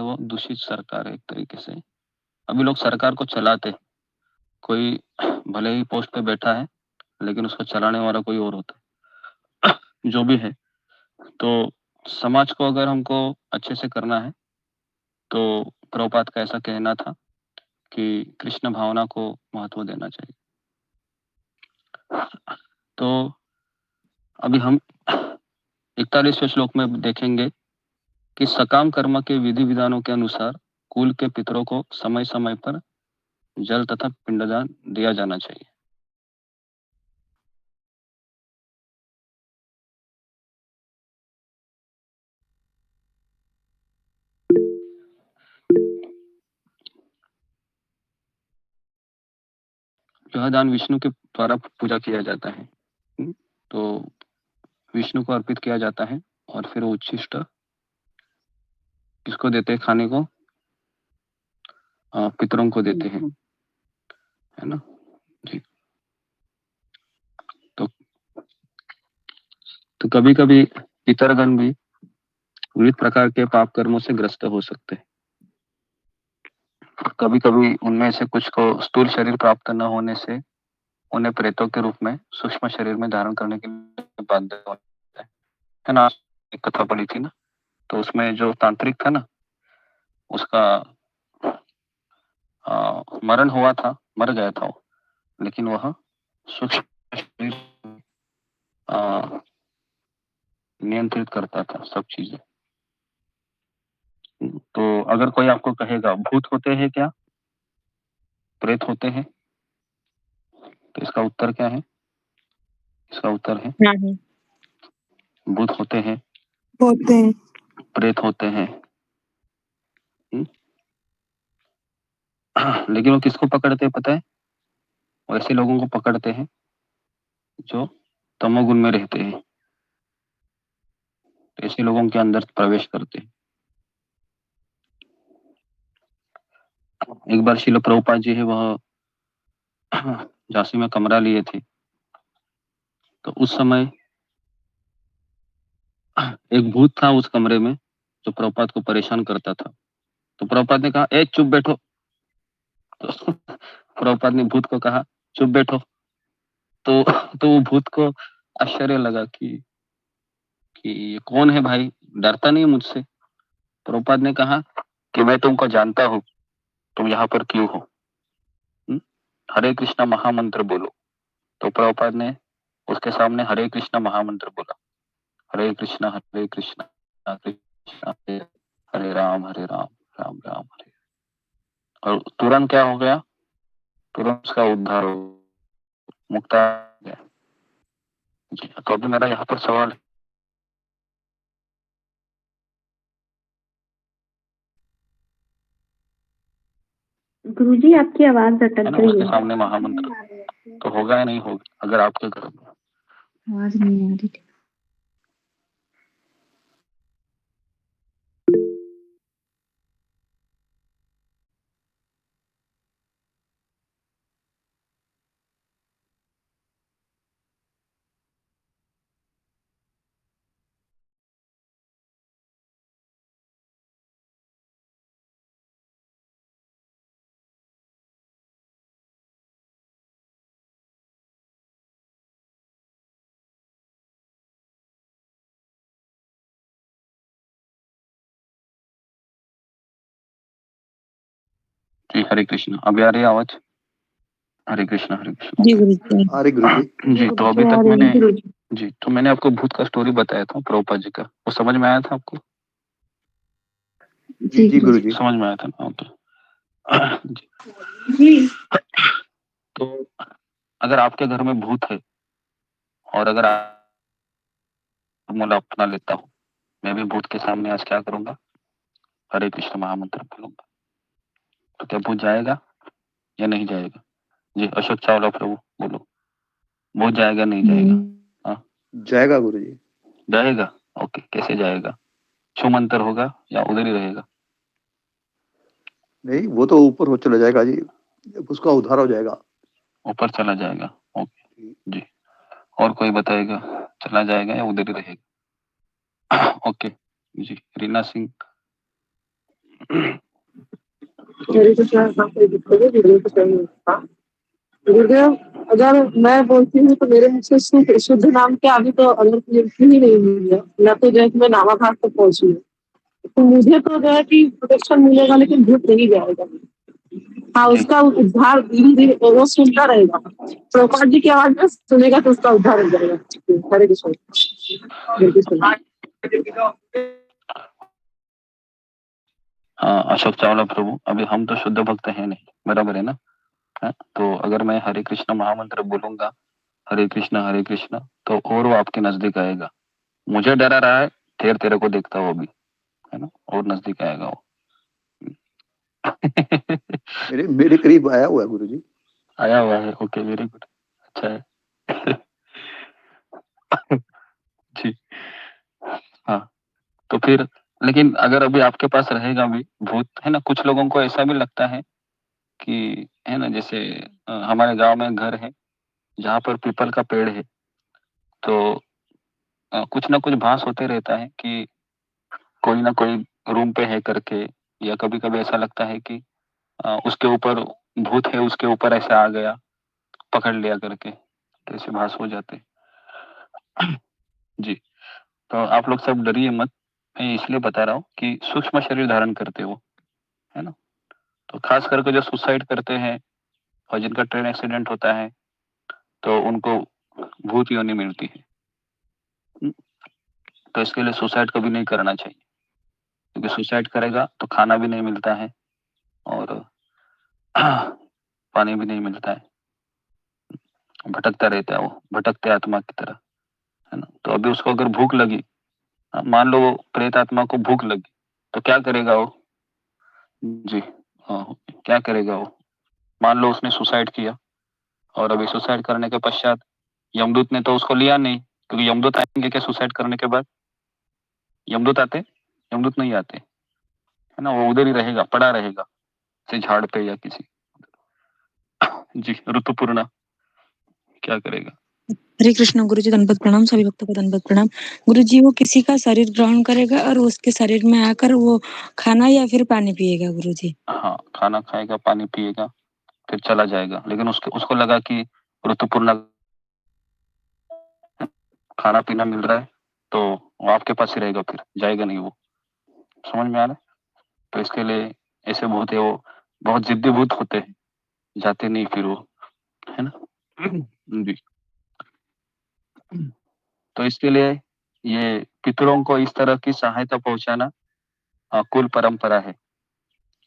वो दूषित सरकार है एक तरीके से। अभी लोग सरकार को चलाते हैं, कोई भले ही पोस्ट पे बैठा है लेकिन उसको चलाने वाला कोई और होता है। जो भी है, तो समाज को अगर हमको अच्छे से करना है तो प्रभुपाद का ऐसा कहना था कि कृष्ण भावना को महत्व देना चाहिए। तो अभी हम 41वें श्लोक में देखेंगे कि सकाम कर्म के विधि विधानों के अनुसार कुल के पितरों को समय समय पर जल तथा पिंडदान दिया जाना चाहिए। यह दान विष्णु के द्वारा पूजा किया जाता है, तो विष्णु को अर्पित किया जाता है और फिर वो उच्छिष्ट किसको देते हैं खाने को? पितरों को देते हैं, है ना जी। तो कभी कभी पितरगण भी विविध प्रकार के पाप कर्मों से ग्रस्त हो सकते हैं। कभी कभी उनमें से कुछ को स्थूल शरीर प्राप्त न होने से उन्हें प्रेतों के रूप में सूक्ष्म शरीर में धारण करने के लिए बाध्य होता है ना। एक कथा पढ़ी थी ना, तो उसमें जो तांत्रिक था ना, उसका मरण हुआ था, मर गया था वो, लेकिन वह सूक्ष्म शरीर नियंत्रित करता था सब चीजें। तो अगर कोई आपको कहेगा भूत होते हैं क्या, प्रेत होते हैं, तो इसका उत्तर क्या है? इसका उत्तर है भूत होते हैं, प्रेत होते हैं। लेकिन वो किसको पकड़ते हैं पता है? वो ऐसे लोगों को पकड़ते हैं जो तमोगुण में रहते हैं, ऐसे लोगों के अंदर प्रवेश करते हैं। एक बार श्रील प्रभुपाद जी है वह झांसी में कमरा लिए थे, तो उस समय एक भूत था उस कमरे में जो प्रभुपाद को परेशान करता था। तो प्रभुपाद ने कहा ए चुप बैठो। तो प्रभुपाद ने भूत को कहा चुप बैठो। तो वो भूत को आश्चर्य लगा कि ये कौन है भाई, डरता नहीं मुझसे। प्रभुपाद ने कहा कि मैं तुमको जानता हूँ, तुम यहाँ पर क्यों हो, हरे कृष्णा महामंत्र बोलो। तो प्रभुपाद ने उसके सामने हरे कृष्णा महामंत्र बोला, हरे कृष्णा कृष्णा हरे राम राम राम हरे। और तुरंत क्या हो गया? तुरंत उसका उद्धार हो, मुक्ता हो गया जी। तो अभी मेरा यहाँ पर सवाल है, गुरुजी आपकी आवाज अटक गई उसके है। सामने महामंत्र तो होगा या नहीं होगा अगर आपके घर में? आवाज नहीं आ रही थी। जी हरे कृष्ण। अभी आ रही है आवाज? हरे कृष्ण हरे कृष्ण। जी गुरु जी। अरे गुरु जी। जी तो अभी तक मैंने जी तो मैंने आपको भूत का स्टोरी बताया था प्रभुपाद जी का, वो समझ में आया था आपको? जी जी गुरु जी। समझ में आया था ना? ओके। जी। तो अगर आपके घर में भूत है और अगर फॉर्मूला अपना लेता हूँ, मैं भी भूत के सामने आज क्या करूंगा? हरे कृष्ण महामंत्र बोलूंगा। तो क्या भूत जाएगा या नहीं जाएगा? जी अशोक चावला प्रभु बोलो, भूत जाएगा नहीं जाएगा? हाँ जाएगा गुरु जी। जाएगा। ओके, कैसे जाएगा? छू मंत्र होगा या उधर ही रहेगा? नहीं, वो तो ऊपर हो चला जाएगा जी, उसका उद्धार हो जाएगा। ऊपर चला जाएगा। ओके जी। और कोई बताएगा, चला जाएगा या उधर ही रहेगा? ओके जी। रीना सिंह। गुरुदेव, अगर मैं बोलती हूँ तो मेरे मुख से शुद्ध शुद्ध नाम के अभी तो अगर ही नहीं मिली है, ना तो जो है कि मैं नामाभास तक पहुंची हूँ, तो मुझे तो जो है कि प्रोटेक्शन मिलेगा लेकिन भूत नहीं जाएगा। हाँ, उसका उद्धार धीरे धीरे वो सुनता रहेगा, प्रभुपाद जी की आवाज में सुनेगा तो उसका उद्धार हो जाएगा। हरे कृष्ण। हरे कृष्ण। हाँ अशोक चावला प्रभु, अभी हम तो शुद्ध भक्त है नहीं, बराबर है ना? हाँ, तो अगर मैं हरे कृष्ण महामंत्र बोलूंगा, हरे कृष्ण, तो और वो आपके नजदीक आएगा। मुझे डरा रहा है, ठेर तेरे को देखता वो भी, है ना? और नजदीक आएगा वो। मेरे मेरे करीब आया हुआ है गुरु जी। आया हुआ है। ओके वेरी गुड, अच्छा है। जी हाँ। तो फिर लेकिन अगर अभी आपके पास रहेगा भी भूत, है ना, कुछ लोगों को ऐसा भी लगता है कि, है ना, जैसे हमारे गांव में घर है जहाँ पर पीपल का पेड़ है, तो कुछ ना कुछ भास होते रहता है कि कोई ना कोई रूम पे है करके, या कभी कभी ऐसा लगता है कि उसके ऊपर भूत है, उसके ऊपर ऐसे आ गया, पकड़ लिया करके, तो ऐसे भास हो जाते हैं। जी तो आप लोग सब डरिए मत, मैं इसलिए बता रहा हूँ कि सूक्ष्म शरीर धारण करते हो, है ना? तो खास करके जो सुसाइड करते हैं और जिनका ट्रेन एक्सीडेंट होता है, तो उनको भूत योनि मिलती है। तो इसके लिए सुसाइड कभी नहीं करना चाहिए, क्योंकि सुसाइड करेगा तो खाना भी नहीं मिलता है और पानी भी नहीं मिलता है, भटकता रहता है, वो भटकते आत्मा की तरह, है ना? तो अभी उसको अगर भूख लगी, मान लो वो प्रेत आत्मा को भूख लगी, तो क्या करेगा वो? जी हाँ, क्या करेगा वो? मान लो उसने सुसाइड किया और अभी सुसाइड करने के पश्चात यमदूत ने तो उसको लिया नहीं, क्योंकि यमदूत आएंगे क्या सुसाइड करने के बाद? यमदूत आते? यमदूत नहीं आते, है ना? वो उधर ही रहेगा, पड़ा रहेगा, से झाड़ पे या किसी। जी ऋतुपूर्णा क्या करेगा? हरे कृष्ण गुरु जी, दंडवत प्रणाम, सभी भक्तों को दंडवत प्रणाम। गुरु जी, वो किसी का शरीर ग्रहण करेगा और उसके शरीर में आकर वो खाना या फिर पानी पिएगा गुरु जी? हाँ, खाना खाएगा, पानी पिएगा, फिर चला जाएगा, लेकिन उसको लगा कि ऋतुपूर्णा खाना पीना मिल रहा है, तो वो आपके पास ही रहेगा, फिर जाएगा नहीं वो। समझ में आ रहा है? तो इसके लिए ऐसे भूत है, वो बहुत जिद्दी भूत होते हैं, जाते नहीं फिर वो, है ना? जी तो इसके लिए ये पितरों को इस तरह की सहायता पहुंचाना कुल परंपरा है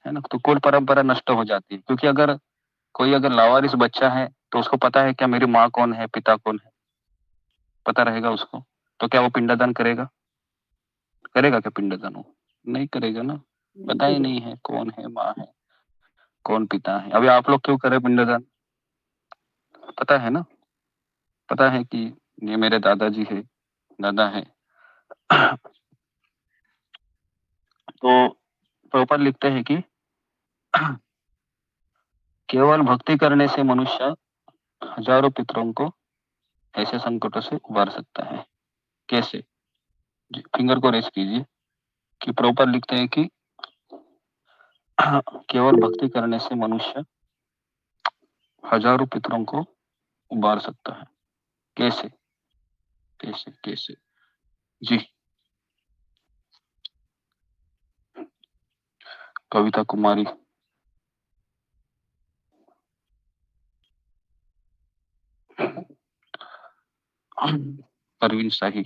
ना? तो कुल परंपरा नष्ट हो जाती है, क्योंकि अगर कोई अगर लावारिस बच्चा है तो उसको पता है क्या मेरी माँ कौन है, पिता कौन है, पता रहेगा उसको, तो क्या वो पिंडदान करेगा? करेगा क्या पिंडदान? वो नहीं करेगा ना, पता ही नहीं है कौन है माँ है, कौन पिता है। अभी आप लोग क्यों करें पिंडदान? पता है ना, पता है कि ये मेरे दादाजी है, दादा है। तो प्रभुपाद लिखते हैं कि केवल भक्ति करने से मनुष्य हजारों पितरों को ऐसे संकटों से उबार सकता है। कैसे? जी फिंगर को रेस कीजिए कि प्रभुपाद लिखते हैं कि केवल भक्ति करने से मनुष्य हजारों पितरों को उबार सकता है। कैसे कैसे कैसे? जी कविता कुमारी। परवीन शाही।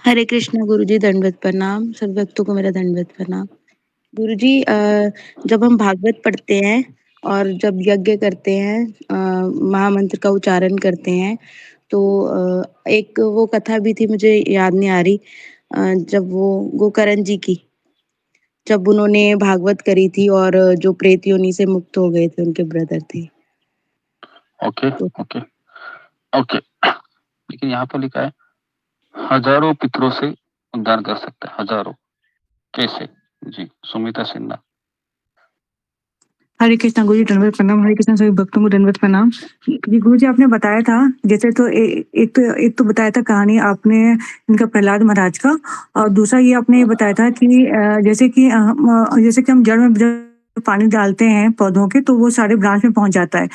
हरे कृष्णा गुरुजी, दंडवत प्रणाम। सब भक्तों को मेरा दंडवत प्रणाम। गुरुजी, जब हम भागवत पढ़ते हैं और जब यज्ञ करते हैं, महामंत्र का उच्चारण करते हैं, तो एक वो कथा भी थी, मुझे याद नहीं आ रही, जब वो गोकर्ण जी की, जब उन्होंने भागवत करी थी और जो प्रेत योनि से मुक्त हो गए थे, उनके ब्रदर थे। ओके ओके ओके, लेकिन यहाँ पर लिखा है हजारों पितरों से उद्धार कर सकता है, हजारों। कैसे? जी, सुमिता सिन्हा। हरे कृष्णा गुरु जी, दंडवत प्रणाम। हरे कृष्णा सभी भक्तों को दंडवत प्रणाम। जी गुरु जी, आपने बताया था जैसे, तो एक तो बताया था कहानी आपने इनका प्रहलाद महाराज का, और दूसरा ये आपने ये बताया था कि जैसे कि हम जड़ में जब पानी डालते हैं पौधों के, तो वो सारे ब्रांच में पहुंच जाता है।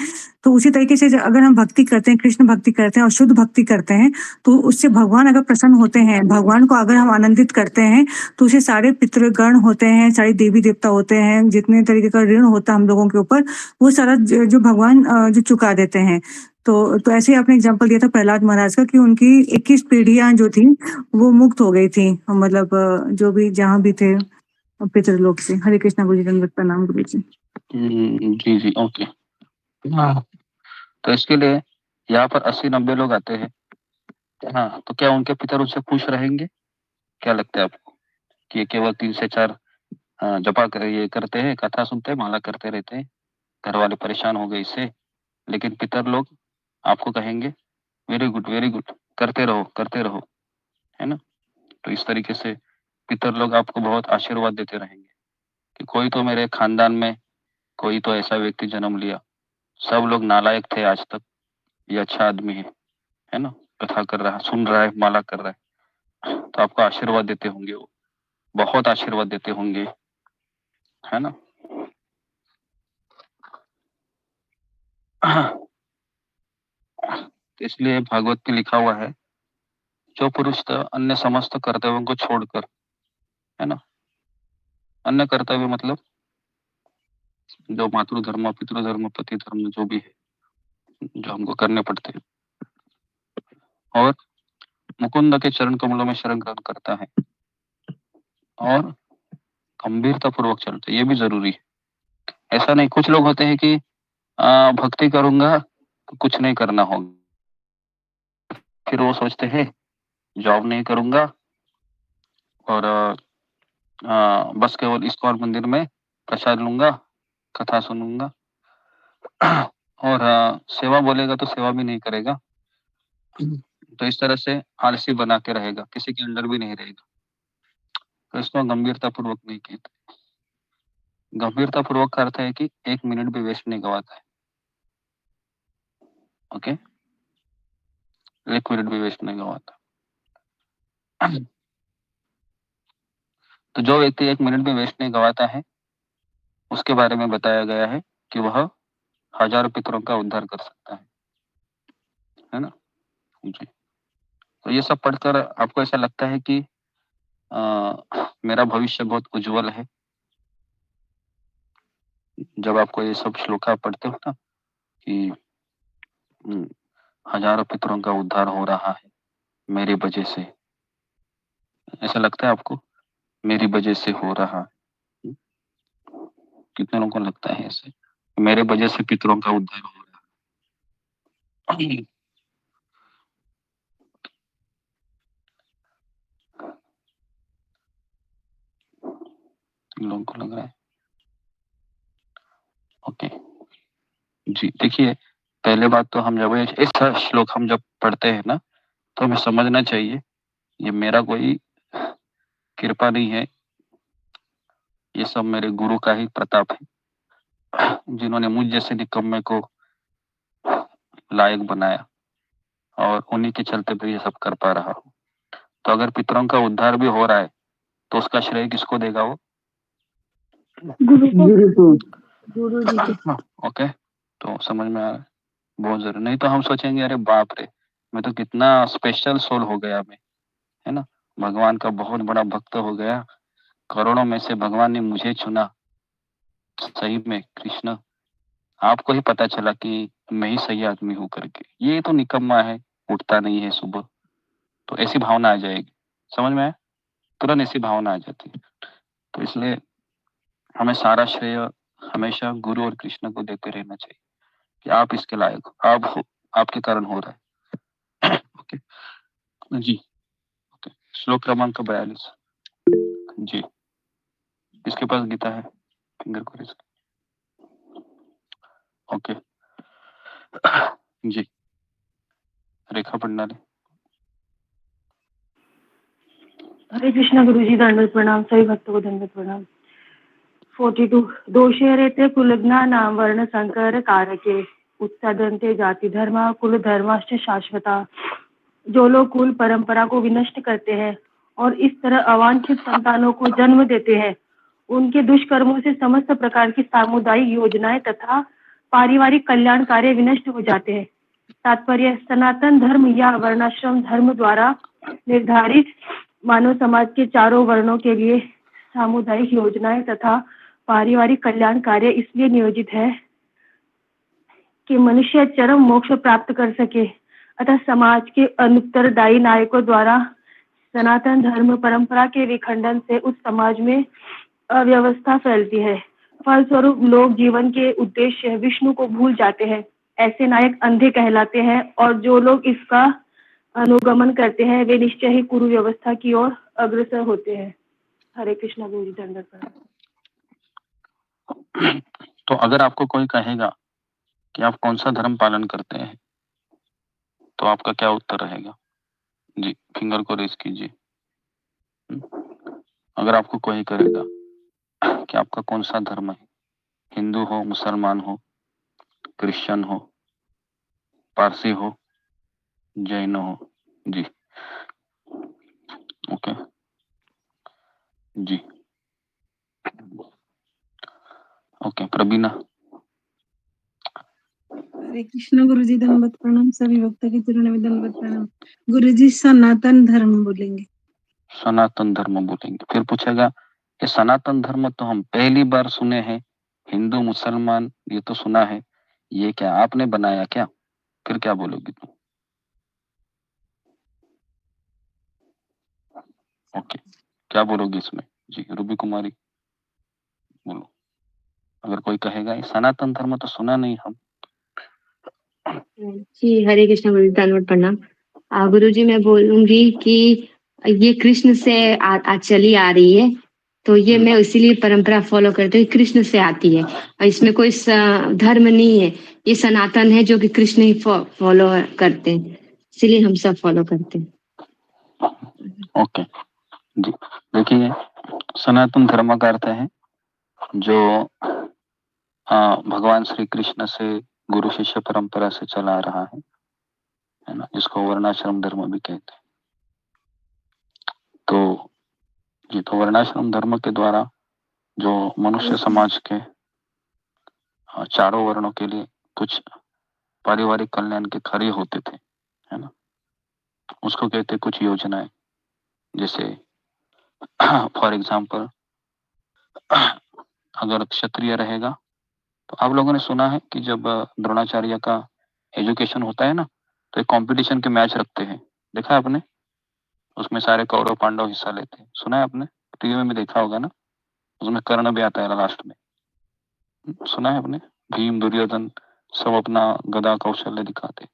तो उसी तरीके से अगर हम भक्ति करते हैं, कृष्ण भक्ति करते हैं और शुद्ध भक्ति करते हैं, तो उससे भगवान अगर प्रसन्न होते हैं, भगवान को अगर हम आनंदित करते हैं, तो उसे सारे पितृगण होते हैं, सारे देवी देवता होते हैं, जितने तरीके का ऋण होता है हम लोगों के ऊपर, वो सारा जो भगवान जो चुका देते हैं। तो ऐसे ही आपने एग्जाम्पल दिया था प्रहलाद महाराज का कि उनकी 21 पीढ़ियां जो थी वो मुक्त हो गई थी, मतलब जो भी जहाँ भी थे पितृलोक से। हरे कृष्णा गुरु जी, दंडवत प्रणाम गुरु जी। जी जी, ओके। हाँ, तो इसके लिए यहाँ पर 80-90 लोग आते हैं। हाँ, तो क्या उनके पितर उनसे खुश रहेंगे? क्या लगता है आपको कि ये केवल 3 से 4 जपा कर ये करते हैं, कथा सुनते हैं, माला करते रहते हैं, घर वाले परेशान हो गए इससे, लेकिन पितर लोग आपको कहेंगे वेरी गुड, करते रहो, है ना? तो इस तरीके से पितर लोग आपको बहुत आशीर्वाद देते रहेंगे कि कोई तो मेरे खानदान में कोई तो ऐसा व्यक्ति जन्म लिया, सब लोग नालायक थे आज तक, ये अच्छा आदमी है ना? कथा कर रहा है, सुन रहा है, माला कर रहा है, तो आपको आशीर्वाद देते होंगे वो, बहुत आशीर्वाद देते होंगे, है ना? तो इसलिए भागवत में लिखा हुआ है, जो पुरुष अन्य समस्त कर्तव्यों को छोड़कर, है ना, अन्य कर्तव्य मतलब जो मातृधर्म, पितृधर्म, पति धर्म जो भी है, जो हमको करने पड़ते हैं, और मुकुंद के चरण कमलों में शरण ग्रहण करता है और गंभीरता पूर्वक चलते, ये भी जरूरी है। ऐसा नहीं, कुछ लोग होते हैं कि भक्ति करूंगा तो कुछ नहीं करना होगा, फिर वो सोचते हैं जॉब नहीं करूंगा और बस केवल इस्कॉन मंदिर में प्रसाद लूंगा, कथा सुनूंगा और सेवा बोलेगा तो सेवा भी नहीं करेगा, तो इस तरह से आलसी बना के रहेगा, किसी के अंडर भी नहीं रहेगा। तो इसको गंभीरता पूर्वक नहीं कहते। गंभीरता पूर्वक का अर्थ है कि 1 मिनट भी वेस्ट नहीं गवाता है। ओके, 1 मिनट भी वेस्ट नहीं गवाता। तो जो व्यक्ति 1 मिनट भी वेस्ट नहीं गवाता है, उसके बारे में बताया गया है कि वह हजारों पितरों का उद्धार कर सकता है ना? जी। तो ये सब पढ़कर आपको ऐसा लगता है कि मेरा भविष्य बहुत उज्जवल है? जब आपको ये सब श्लोका पढ़ते हो ना कि हजारों पितरों का उद्धार हो रहा है मेरी वजह से, ऐसा लगता है आपको मेरी वजह से हो रहा है? कितने लोगों को लगता है ऐसे, मेरे वजह से पितरों का उद्धार हो रहा है? लोगों को लग रहा है? ओके जी, देखिए पहले बात तो हम जब इस श्लोक हम जब पढ़ते हैं ना, तो हमें समझना चाहिए ये मेरा कोई कृपा नहीं है, ये सब मेरे गुरु का ही प्रताप है, जिन्होंने मुझ जैसे निकम्मे को लायक बनाया और उन्हीं के चलते भी ये सब कर पा रहा हूँ। तो अगर पितरों का उद्धार भी हो रहा है तो उसका श्रेय किसको देगा वो? गुरु जी के। ओके, तो समझ में आ रहा है, बहुत जरूरी। नहीं तो हम सोचेंगे अरे बाप रे, मैं तो कितना स्पेशल सोल हो गया मैं, है ना, भगवान का बहुत बड़ा भक्त हो गया, करोड़ों में से भगवान ने मुझे चुना। सही में कृष्ण, आपको ही पता चला कि मैं ही सही आदमी हूँ करके, ये तो निकम्मा है, उठता नहीं है सुबह, तो ऐसी भावना आ जाएगी। समझ में आया? तुरंत ऐसी भावना आ जाती है। तो इसलिए हमें सारा श्रेय हमेशा गुरु और कृष्ण को देते रहना चाहिए कि आप इसके लायक हो, आप हो, आपके कारण हो रहा है। ओके जी। ओके, श्लोक क्रमांक 42 जी। किसके पास गीता है? फिंगर को raise करो। ओके जी, रेखा भंडारी। हरे कृष्णा गुरुजी, दंडवत प्रणाम। सभी भक्तों को दंडवत प्रणाम। 42 दोषे रेते कुलज्ञाना वर्ण संकर कारके उत्सादंते जाति धर्मा कुल धर्माश्च शाश्वता। जो लोग कुल परंपरा को विनष्ट करते हैं और इस तरह अवांछित संतानों को जन्म देते हैं, उनके दुष्कर्मों से समस्त प्रकार की सामुदायिक योजनाएं तथा पारिवारिक कल्याण कार्य विनष्ट हो जाते हैं। तात्पर्य, सनातन धर्म या वर्णाश्रम धर्म द्वारा निर्धारित मानव समाज के चारों वर्णों के लिए सामुदायिक योजनाएं तथा पारिवारिक कल्याण कार्य इसलिए नियोजित है कि मनुष्य चरम मोक्ष प्राप्त कर सके। अतः समाज के अनुत्तरदायी नायकों द्वारा सनातन धर्म परंपरा के विखंडन से उस समाज में अव्यवस्था फैलती है। फलस्वरूप लोग जीवन के उद्देश्य विष्णु को भूल जाते हैं। ऐसे नायक अंधे कहलाते हैं और जो लोग इसका अनुगमन करते हैं वे निश्चय ही कुरु व्यवस्था की ओर अग्रसर होते हैं। हरे कृष्णा गुरु जी, दंडवत प्रणाम। तो अगर आपको कोई कहेगा कि आप कौन सा धर्म पालन करते हैं, तो आपका क्या उत्तर रहेगा? जी, फिंगर को रेस कीजिए। अगर आपको कोई करेगा कि आपका कौन सा धर्म है, हिंदू हो, मुसलमान हो, क्रिश्चियन हो, पारसी हो, जैन हो, जी ओके जी ओके प्रवीणा। हरे कृष्ण गुरुजी, दंडवत प्रणाम। सभी भक्तों के चरणों में दंडवत प्रणाम। गुरुजी, सनातन धर्म बोलेंगे। सनातन धर्म बोलेंगे। फिर पूछेगा कि सनातन धर्म तो हम पहली बार सुने हैं, हिंदू मुसलमान ये तो सुना है, ये क्या आपने बनाया क्या? फिर क्या बोलोगी तुम? ओके, क्या बोलोगी इसमें? जी रूबी कुमारी बोलो। अगर कोई कहेगा ये सनातन धर्म तो सुना नहीं हम। जी, हरे कृष्ण गुरु जी, दंडवत प्रणाम। गुरु जी, मैं बोलूंगी कि ये कृष्ण से चली आ रही है, तो ये मैं इसीलिए परंपरा फॉलो करती हूँ, कृष्ण से आती है और इसमें कोई धर्म नहीं है, ये सनातन है जो कि कृष्ण ही फॉलो करते हैं, इसीलिए हम सब फॉलो करते हैं। ओके जी, देखिए सनातन धर्म का अर्थ है जो भगवान श्री कृष्ण से गुरु शिष्य परंपरा से चला आ रहा है ना, जिसको वर्णाश्रम धर्म भी कहते हैं। तो जी, तो वर्णाश्रम धर्म के द्वारा जो मनुष्य समाज के चारों वर्णों के लिए कुछ पारिवारिक कल्याण के खड़े होते थे, है ना, उसको कहते कुछ योजनाएं। जैसे फॉर एग्जाम्पल अगर क्षत्रिय रहेगा, तो आप लोगों ने सुना है कि जब द्रोणाचार्य का एजुकेशन होता है ना, तो एक कंपटीशन के मैच रखते हैं, देखा है आपने? उसमें सारे कौरव पांडव हिस्सा लेते हैं, सुना है आपने? टीवी में भी देखा होगा ना, उसमें कर्ण भी आता है लास्ट में, सुना है आपने? भीम दुर्योधन सब अपना गदा कौशल्य दिखाते,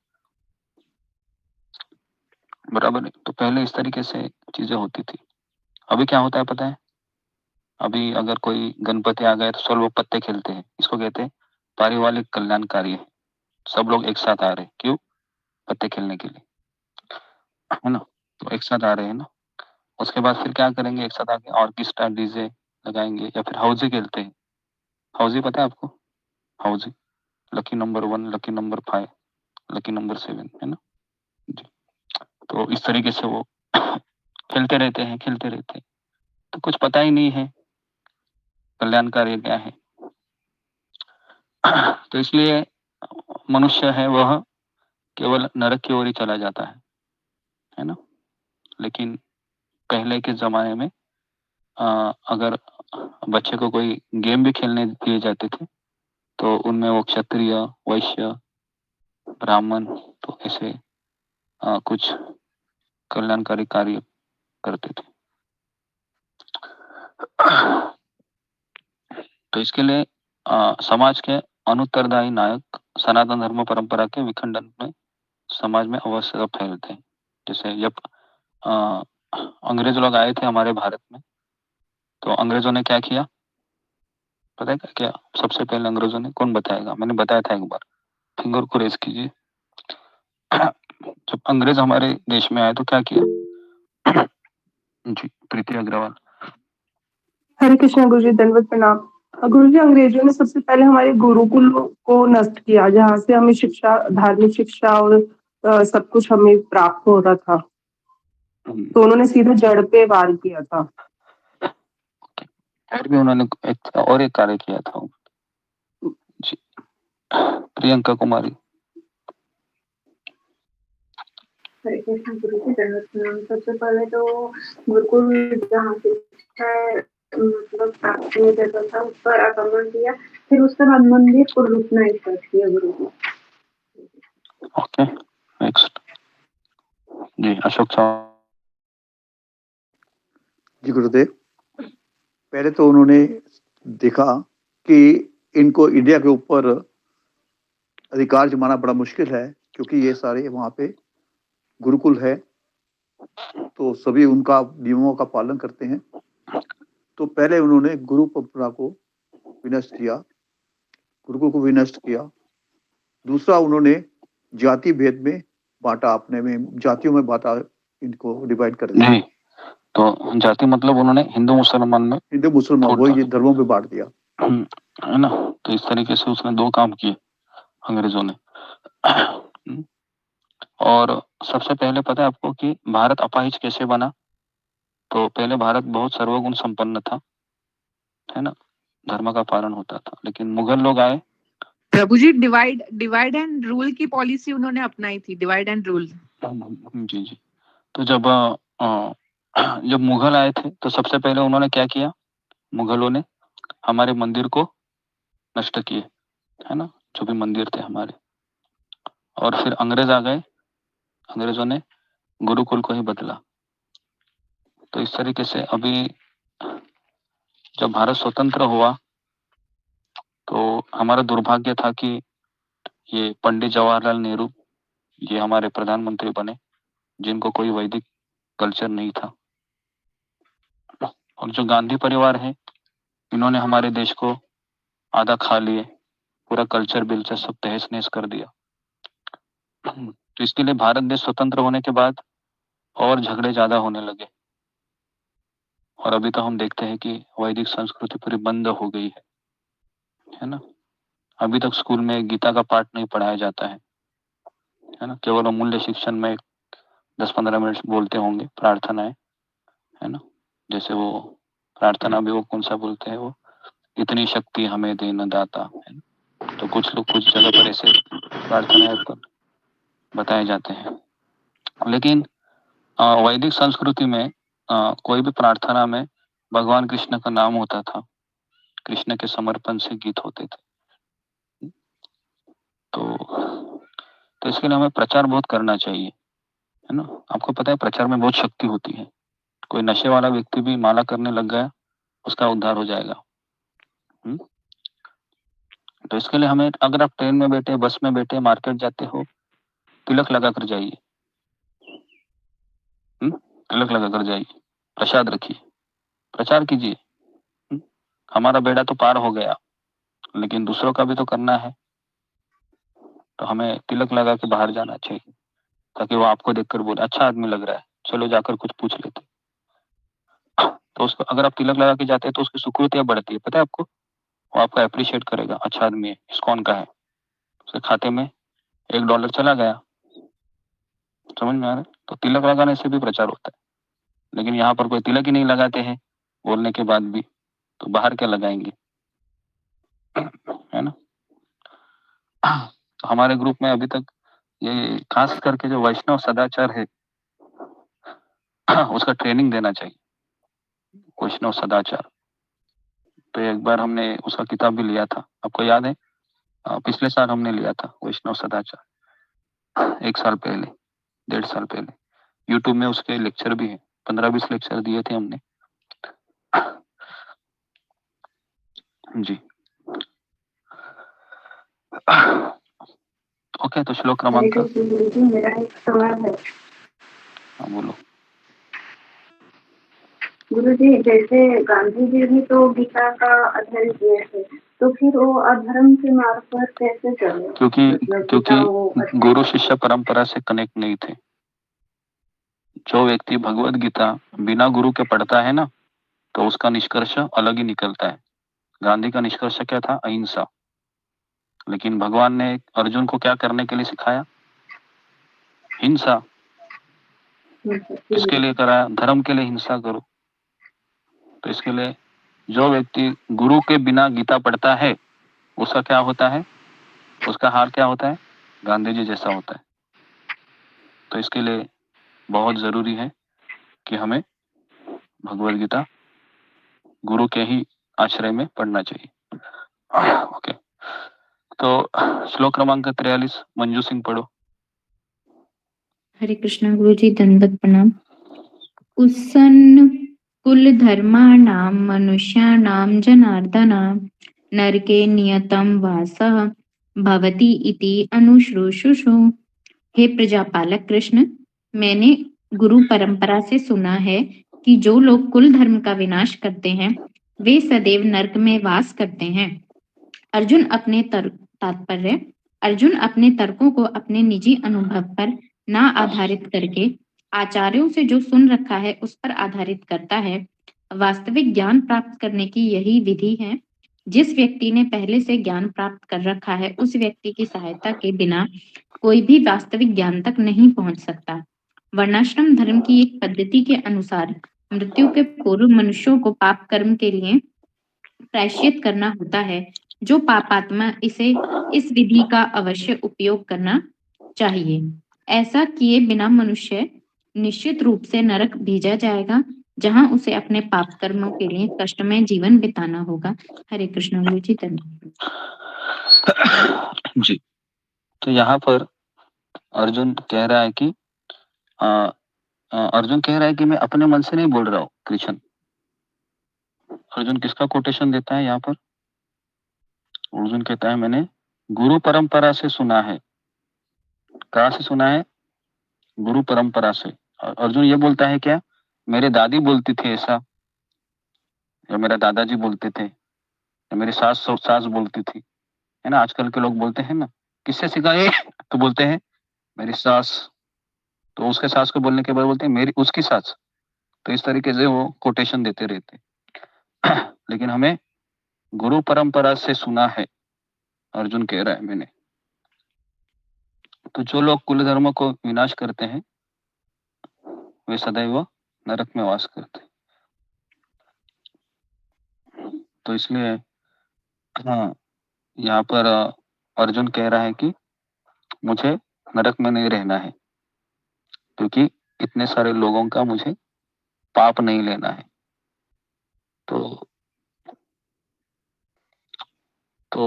बराबर है। तो पहले इस तरीके से चीजें होती थी। अभी क्या होता है पता है? अभी अगर कोई गणपति आ गए तो सब लोग पत्ते खेलते हैं, इसको कहते हैं पारिवारिक कल्याणकारी है। सब लोग एक साथ आ रहे, क्यों? पत्ते खेलने के लिए, है ना, तो एक साथ आ रहे हैं ना। उसके बाद फिर क्या करेंगे, एक साथ आके ऑर्केस्ट्रा डीजे लगाएंगे या फिर हाउजी खेलते हैं। हाउजी पता है आपको? Housie, lucky number 1, lucky number 5, lucky number 7, है ना जी। तो इस तरीके से वो खेलते रहते हैं, खेलते रहते हैं, तो कुछ पता ही नहीं है कल्याणकारी क्या है। तो इसलिए मनुष्य है वह केवल नरक की ओर ही चला जाता है ना। लेकिन पहले के जमाने में अगर बच्चे को कोई गेम भी खेलने दिए जाते थे, तो उनमें वो क्षत्रिय, वैश्य, ब्राह्मण, तो ऐसे कुछ कल्याणकारी कार्य करते थे। तो इसके लिए समाज के अनुत्तरदायी नायक सनातन धर्म परंपरा के विखंडन में समाज में अवश्य फैलते हैं। जैसे जब अंग्रेज लोग आए थे हमारे भारत में, तो अंग्रेजों ने क्या किया पता है क्या? सबसे पहले अंग्रेजों ने, कौन बताएगा? मैंने बताया था एक बार, फिंगर को रेज कीजिए। जब अंग्रेज हमारे देश में आए तो क्या किया? जी, प्रीति अग्रवाल। हरे कृष्णा गुरुजी, दंडवत प्रणाम। गुरुजी, अंग्रेजों ने सबसे पहले हमारे गुरुकुल को नष्ट किया, जहाँ से हमें शिक्षा, धार्मिक शिक्षा और सब कुछ हमें प्राप्त होता था। तो उन्होंने सीधे जड़ पे वार किया था। और भी उन्होंने एक कार्य किया था। जी, प्रियंका कुमारी। हरे कृष्ण गुरुजी, दंडवत प्रणाम। सबसे पहले तो गुरुकुल जहाँ शिक्षा मतलब प्राप्त नहीं करता था उस पर आक्रमण किया, फिर उसके बाद मंदिर को लूटना स्टार्ट किया गुरुजी। Okay, next. जी, अशोक चौहान। जी गुरुदेव, पहले तो उन्होंने देखा कि इनको इंडिया के ऊपर अधिकार जमाना बड़ा मुश्किल है, क्योंकि ये सारे वहाँ पे गुरुकुल है, तो सभी उनका नियमों का पालन करते हैं। तो पहले उन्होंने गुरु परंपरा को विनष्ट किया, गुरुकुल को विनष्ट किया। दूसरा, उन्होंने जाति भेद में बांटा, अपने में जातियों में बांटा, इनको डिवाइड कर दिया। नहीं, तो जाति मतलब उन्होंने हिंदू मुसलमान में, हिंदू मुसलमान वही धर्मों में बांट दिया, है ना। तो इस तरीके से उसने दो काम किए अंग्रेजों ने। और सबसे पहले पता है आपको कि भारत अपाहिज कैसे बना? तो पहले भारत बहुत सर्वगुण संपन्न था, है ना, धर्म का पालन होता था। लेकिन मुगल लोग आए। प्रभु जी, डिवाइड एंड रूल की पॉलिसी उन्होंने अपनाई थी, डिवाइड एंड रूल। जी जी। तो जब मुगल आए थे तो सबसे पहले उन्होंने क्या किया? मुगलों ने हमारे मंदिर को नष्ट किए, है ना, जो भी मंदिर थे हमारे। और फिर अंग्रेज आ गए, अंग्रेजों ने गुरुकुल को ही बदला। तो इस तरीके से अभी जब भारत स्वतंत्र हुआ तो हमारा दुर्भाग्य था कि ये पंडित जवाहरलाल नेहरू ये हमारे प्रधानमंत्री बने, जिनको कोई वैदिक कल्चर नहीं था। और जो गांधी परिवार है, इन्होंने हमारे देश को आधा खा लिए, पूरा कल्चर बिल्चर सब तहस नहस कर दिया। तो इसके लिए भारत देश स्वतंत्र होने के बाद और झगड़े ज्यादा होने लगे। और अभी तो हम देखते हैं कि वैदिक संस्कृति पूरी बंद हो गई है ना। अभी तक स्कूल में गीता का पाठ नहीं पढ़ाया जाता है ना। केवल अमूल्य शिक्षण में 10-15 मिनट बोलते होंगे प्रार्थनाएं, है ना। जैसे वो प्रार्थना भी वो कौन सा बोलते हैं, वो इतनी शक्ति हमें देना दाता, है ना। तो कुछ लोग कुछ जगह पर ऐसे प्रार्थनाएं बताए जाते हैं। लेकिन वैदिक संस्कृति में कोई भी प्रार्थना में भगवान कृष्ण का नाम होता था, कृष्ण के समर्पण से गीत होते थे। तो इसके लिए हमें प्रचार बहुत करना चाहिए, है ना। आपको पता है प्रचार में बहुत शक्ति होती है। कोई नशे वाला व्यक्ति भी माला करने लग गया, उसका उद्धार हो जाएगा। तो इसके लिए हमें, अगर आप ट्रेन में बैठे, बस में बैठे, मार्केट जाते हो, तिलक लगा कर जाइए, तिलक लगा कर जाइए, प्रसाद रखिए, प्रचार कीजिए। हमारा बेड़ा तो पार हो गया, लेकिन दूसरों का भी तो करना है। तो हमें तिलक लगा के बाहर जाना चाहिए, ताकि वो आपको देखकर बोले अच्छा आदमी लग रहा है, चलो जाकर कुछ पूछ लेते। तो उसको अगर आप तिलक लगा के जाते हैं तो उसकी सुकृतियां बढ़ती है, पता है आपको। वो आपको अप्रिशिएट करेगा, अच्छा आदमी है, इस्कॉन का है। उसके खाते में $1 चला गया, समझ में आ रहा है। तो तिलक लगाने से भी प्रचार होता है। लेकिन यहाँ पर कोई तिलक ही नहीं लगाते हैं बोलने के बाद भी, तो बाहर क्या लगाएंगे, है ना। तो हमारे ग्रुप में अभी तक ये खास करके जो वैष्णव सदाचार है उसका ट्रेनिंग देना चाहिए, वैष्णव सदाचार। तो एक बार हमने उसका किताब भी लिया था, आपको याद है, पिछले साल हमने लिया था वैष्णव सदाचार। 1 साल पहले, 1.5 साल पहले। यूट्यूब में उसके लेक्चर भी है, 15-20 लेक्चर दिए थे हमने। जी। ओके, तो श्लोक क्रमांक, मेरा एक सवाल है। हाँ बोलो। गुरु जी, जैसे गांधी जी भी तो गीता का अध्ययन किए थे, तो फिर वो अधर्म के मार्ग पर कैसे चले? क्योंकि गुरु शिष्य परंपरा से कनेक्ट नहीं थे। जो व्यक्ति भगवत गीता बिना गुरु के पढ़ता है ना, तो उसका निष्कर्ष अलग ही निकलता है। गांधी का निष्कर्ष क्या था? अहिंसा। लेकिन भगवान ने अर्जुन को क्या करने के लिए सिखाया? हिंसा। इसके लिए कराया, धर्म के लिए हिंसा करो। तो इसके लिए जो व्यक्ति गुरु के बिना गीता पढ़ता है, उसका क्या होता है? उसका हाल क्या होता है? गांधी जी जैसा होता है। तो इसके लिए बहुत जरूरी है कि हमें भगवत गीता गुरु के ही आश्रय में पढ़ना चाहिए। ओके, तो श्लोक क्रमांक 43 मंजू सिंह पढ़ो। हरे कृष्णा गुरु जी, दंडवत प्रणाम। उत्सन्न कुल धर्माणां मनुष्याणां जनार्दन नरके नियतं वासः भवति इति अनुश्रूषुषु। हे प्रजापालक कृष्ण, मैंने गुरु परंपरा से सुना है कि जो लोग कुल धर्म का विनाश करते हैं वे सदैव नरक में वास करते हैं। अर्जुन अपने तर्कों को अपने निजी अनुभव पर ना आधारित करके आचार्यों से जो सुन रखा है उस पर आधारित करता है। वास्तविक ज्ञान प्राप्त करने की यही विधि है। जिस व्यक्ति ने पहले से ज्ञान प्राप्त कर रखा है उस व्यक्ति की सहायता के बिना कोई भी वास्तविक ज्ञान तक नहीं पहुंच सकता। वर्णाश्रम धर्म की एक पद्धति के अनुसार मृत्यु के पूर्व मनुष्यों को पाप कर्म के लिए प्रायश्चित करना होता है। जो पापात्मा इसे इस विधि का अवश्य उपयोग करना चाहिए। ऐसा किए बिना मनुष्य निश्चित रूप से नरक भेजा जाएगा, जहां उसे अपने पाप कर्मों के लिए कष्टमय जीवन बिताना होगा। हरे कृष्ण गुरु जी, धन्यवाद। जी, तो यहाँ पर अर्जुन कह रहा है कि अर्जुन कह रहा है कि मैं अपने मन से नहीं बोल रहा हूँ। कृष्ण, अर्जुन किसका कोटेशन देता है यहाँ पर? अर्जुन कहता है मैंने गुरु परंपरा से सुना है। कहाँ से सुना है? गुरु परंपरा से। अर्जुन ये बोलता है क्या? मेरे दादी बोलती थी ऐसा, या मेरा दादाजी बोलते थे, या मेरी सास बोलती थी, है ना। आजकल के लोग बोलते हैं ना, किससे सिखाए? तो बोलते हैं मेरी सास। तो उसके सास को बोलने के बाद बोलते हैं मेरी उसकी सास। तो इस तरीके से वो कोटेशन देते रहते। लेकिन हमें गुरु परंपरा से सुना है, अर्जुन कह रहा है मैंने। तो जो लोग कुल धर्म को विनाश करते हैं वे सदैव नरक में वास करते हैं। तो इसलिए हाँ, यहाँ पर अर्जुन कह रहा है कि मुझे नरक में नहीं रहना है, क्योंकि इतने सारे लोगों का मुझे पाप नहीं लेना है। तो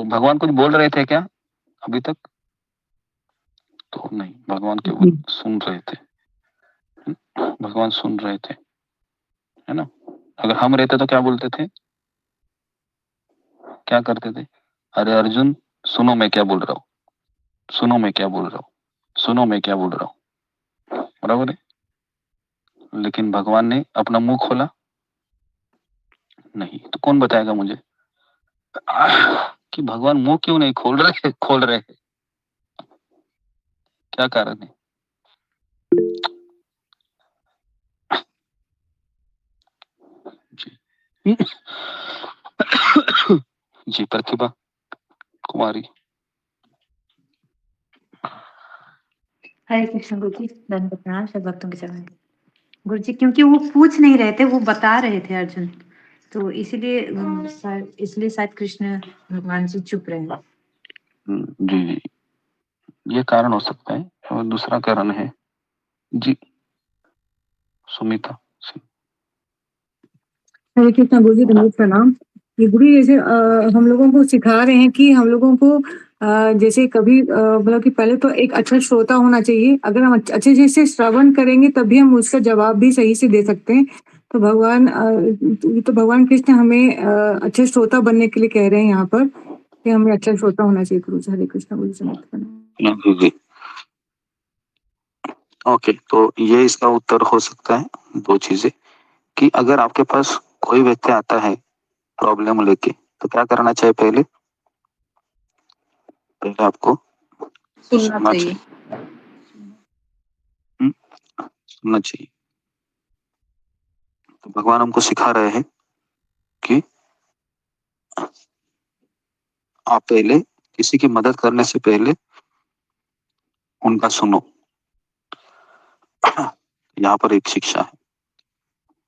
भगवान कुछ बोल रहे थे क्या अभी तक? तो नहीं, भगवान केवल सुन रहे थे। भगवान सुन रहे थे, है ना। अगर हम रहते तो क्या बोलते थे, क्या करते थे? अरे अर्जुन सुनो मैं क्या बोल रहा हूँ, सुनो मैं क्या बोल रहा हूँ, सुनो मैं क्या बोल रहा हूँ, बराबर है। लेकिन भगवान ने अपना मुंह खोला नहीं। तो कौन बताएगा मुझे कि भगवान मुंह क्यों नहीं खोल रहे हैं? क्या कारण है? जी जी, प्रतिभा कुमारी। हरे कृष्ण गुरु जी, दंड प्रणाम सब भक्तों के चरण में। गुरु जी, क्योंकि वो पूछ नहीं रहे थे, वो बता रहे थे अर्जुन, तो इसलिए शायद कृष्ण भगवान जी चुप रहे। जी, ये कारण हो सकता है। और दूसरा कारण है जी सुमिता। हरे कृष्णा गुरु जी, धन्यवाद प्रणाम। ये गुरु जैसे हम लोगों को सिखा रहे हैं कि हम लोगों को जैसे कभी मतलब कि पहले तो एक अच्छा श्रोता होना चाहिए। अगर हम अच्छे से श्रवण करेंगे तभी हम उसका जवाब भी सही से दे सकते हैं। तो भगवान कृष्ण हमें अच्छे श्रोता बनने के लिए कह रहे हैं यहाँ पर कि हमें अच्छा श्रोता होना चाहिए। गुरु जी, हरे कृष्ण। गुरु जी जी। ओके, तो ये इसका उत्तर हो सकता है दो चीजें, कि अगर आपके पास कोई व्यक्ति आता है प्रॉब्लम लेके, तो क्या करना चाहिए? पहले आपको सुनना चाहिए। सुनना चाहिए। तो भगवान हमको सिखा रहे हैं कि आप पहले किसी की मदद करने से पहले उनका सुनो। यहाँ पर एक शिक्षा है।